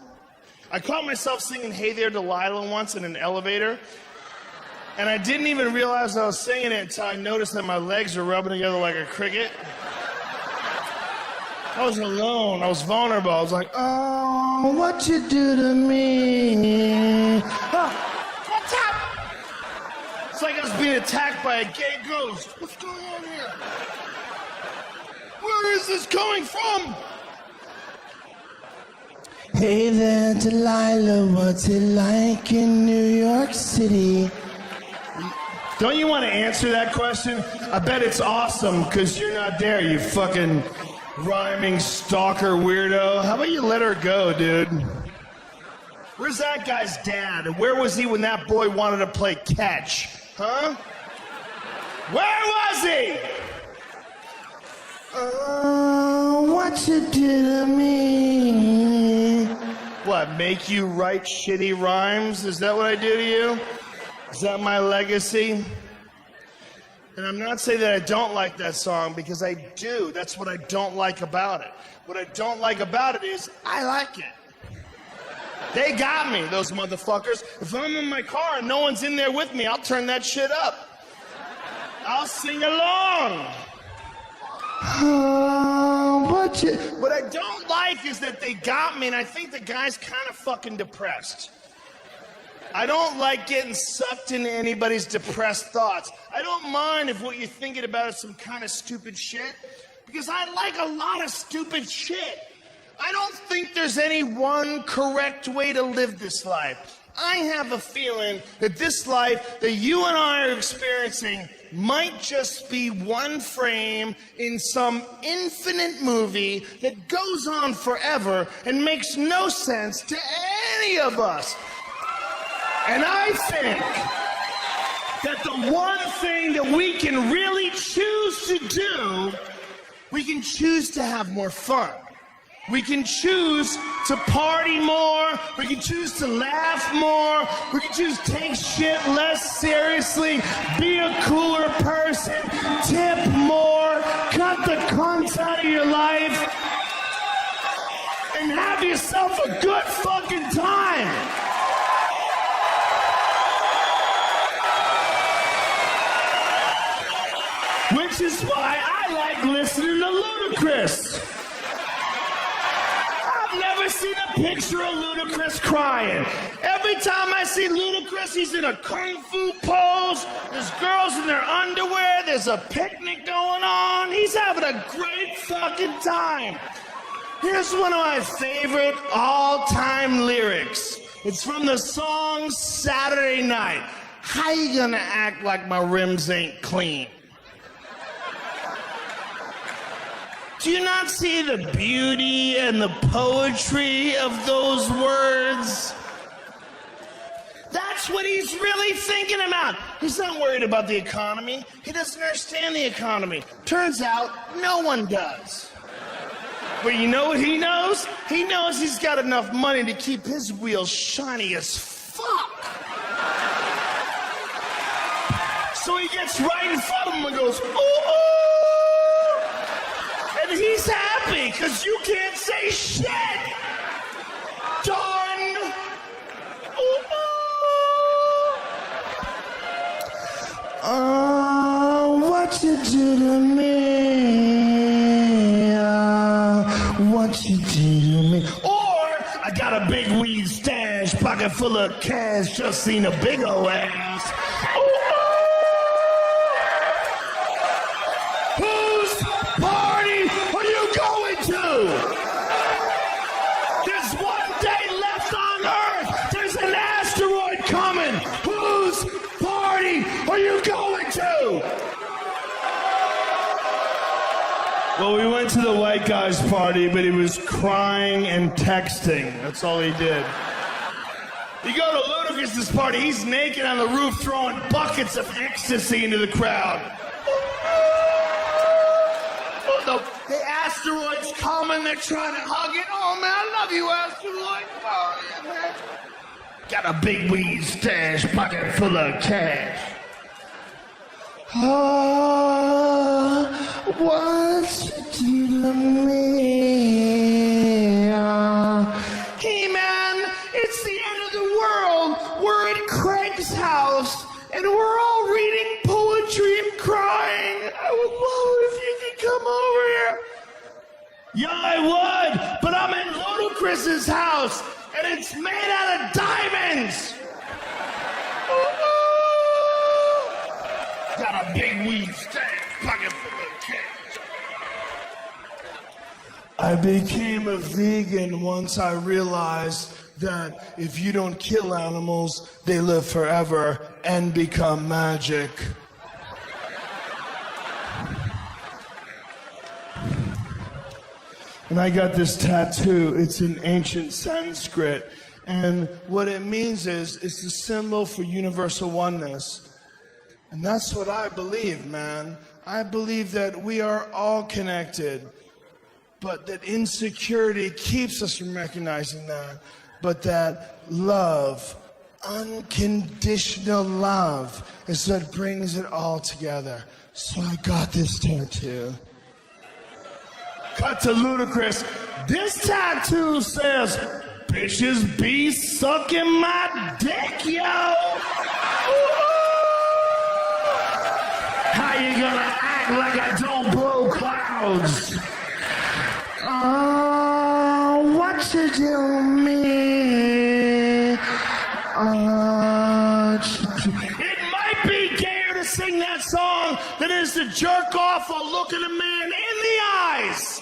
I caught myself singing Hey There Delilah once in an elevator, and I didn't even realize I was singing it until I noticed that my legs were rubbing together like a cricket. I was alone. I was vulnerable. I was like, oh, what you do to me? What's up? It's like I was being attacked by a gay ghost. What's going on here? Where is this coming from? Hey there, Delilah, what's it like in New York City? Don't you want to answer that question? I bet it's awesome, because you're not there, you fucking rhyming stalker weirdo. How about you let her go, dude? Where's that guy's dad? And where was he when that boy wanted to play catch? Huh? Where was he? Oh, what you do to me? What, make you write shitty rhymes? Is that what I do to you? Is that my legacy? And I'm not saying that I don't like that song, because I do. That's what I don't like about it. What I don't like about it is I like it. They got me, those motherfuckers. If I'm in my car and no one's in there with me, I'll turn that shit up. I'll sing along. What I don't like is that they got me, and I think the guy's kind of fucking depressed. I don't like getting sucked into anybody's depressed thoughts. I don't mind if what you're thinking about is some kind of stupid shit, because I like a lot of stupid shit. I don't think there's any one correct way to live this life. I have a feeling that this life that you and I are experiencing might just be one frame in some infinite movie that goes on forever and makes no sense to any of us. And I think that the one thing that we can really choose to do, we can choose to have more fun. We can choose to party more. We can choose to laugh more. We can choose to take shit less seriously, be a cooler person, tip more, cut the cunts out of your life, and have yourself a good fucking time. Which is why I like listening to Ludacris. I've never seen a picture of Ludacris crying. Every time I see Ludacris, he's in a kung fu pose. There's girls in their underwear. There's a picnic going on. He's having a great fucking time. Here's one of my favorite all-time lyrics. It's from the song Saturday Night. How you gonna act like my rims ain't clean? Do you not see the beauty and the poetry of those words? That's what he's really thinking about. He's not worried about the economy. He doesn't understand the economy. Turns out, no one does. But you know what he knows? He knows he's got enough money to keep his wheels shiny as fuck. So he gets right in front of him and goes, ooh, ooh. And he's happy, because you can't say shit. Done. Ooh, ooh. Oh, what you do to me? What you do to me? Or I got a big weed stash, pocket full of cash, just seen a big ol' ass. Whose party are you going to? There's one day left on Earth. There's an asteroid coming. Whose party are you going to? Well, we went to the white guy's party, but he was crying and texting. That's all he did. You go to Ludacris's party, he's naked on the roof throwing buckets of ecstasy into the crowd. Oh, the asteroid's coming, they're trying to hug it. Oh, man, I love you, asteroid. Oh, yeah, man. Got a big weed stash, pocket full of cash. Oh, what you do to me? Hey, man, it's the end of the world. We're at Craig's house, and we're all reading poetry and crying. I would love it if you could come over here. Yeah, I would, but I'm at Ludacris's house, and it's made out of diamonds. Got a big weed stash, pocket full of cash. I became a vegan once I realized that if you don't kill animals, they live forever and become magic. And I got this tattoo. It's in ancient Sanskrit. And what it means is, it's a symbol for universal oneness. And that's what I believe, man. I believe that we are all connected, but that insecurity keeps us from recognizing that. But that love, unconditional love, is what brings it all together. So I got this tattoo. Cut to Ludacris. This tattoo says, bitches be sucking my dick, yo. How you gonna act like I don't blow clouds? Oh, what you do to me? It might be gayer to sing that song than it is to jerk off while looking a man in the eyes.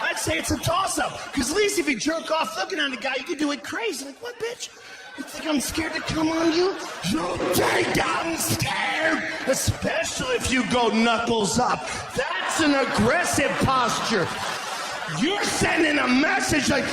I'd say it's a toss-up, because at least if you jerk off looking at a guy, you can do it crazy. Like, what, bitch? You think I'm scared to come on you? You think I'm scared? Especially if you go knuckles up. That's an aggressive posture. You're sending a message like,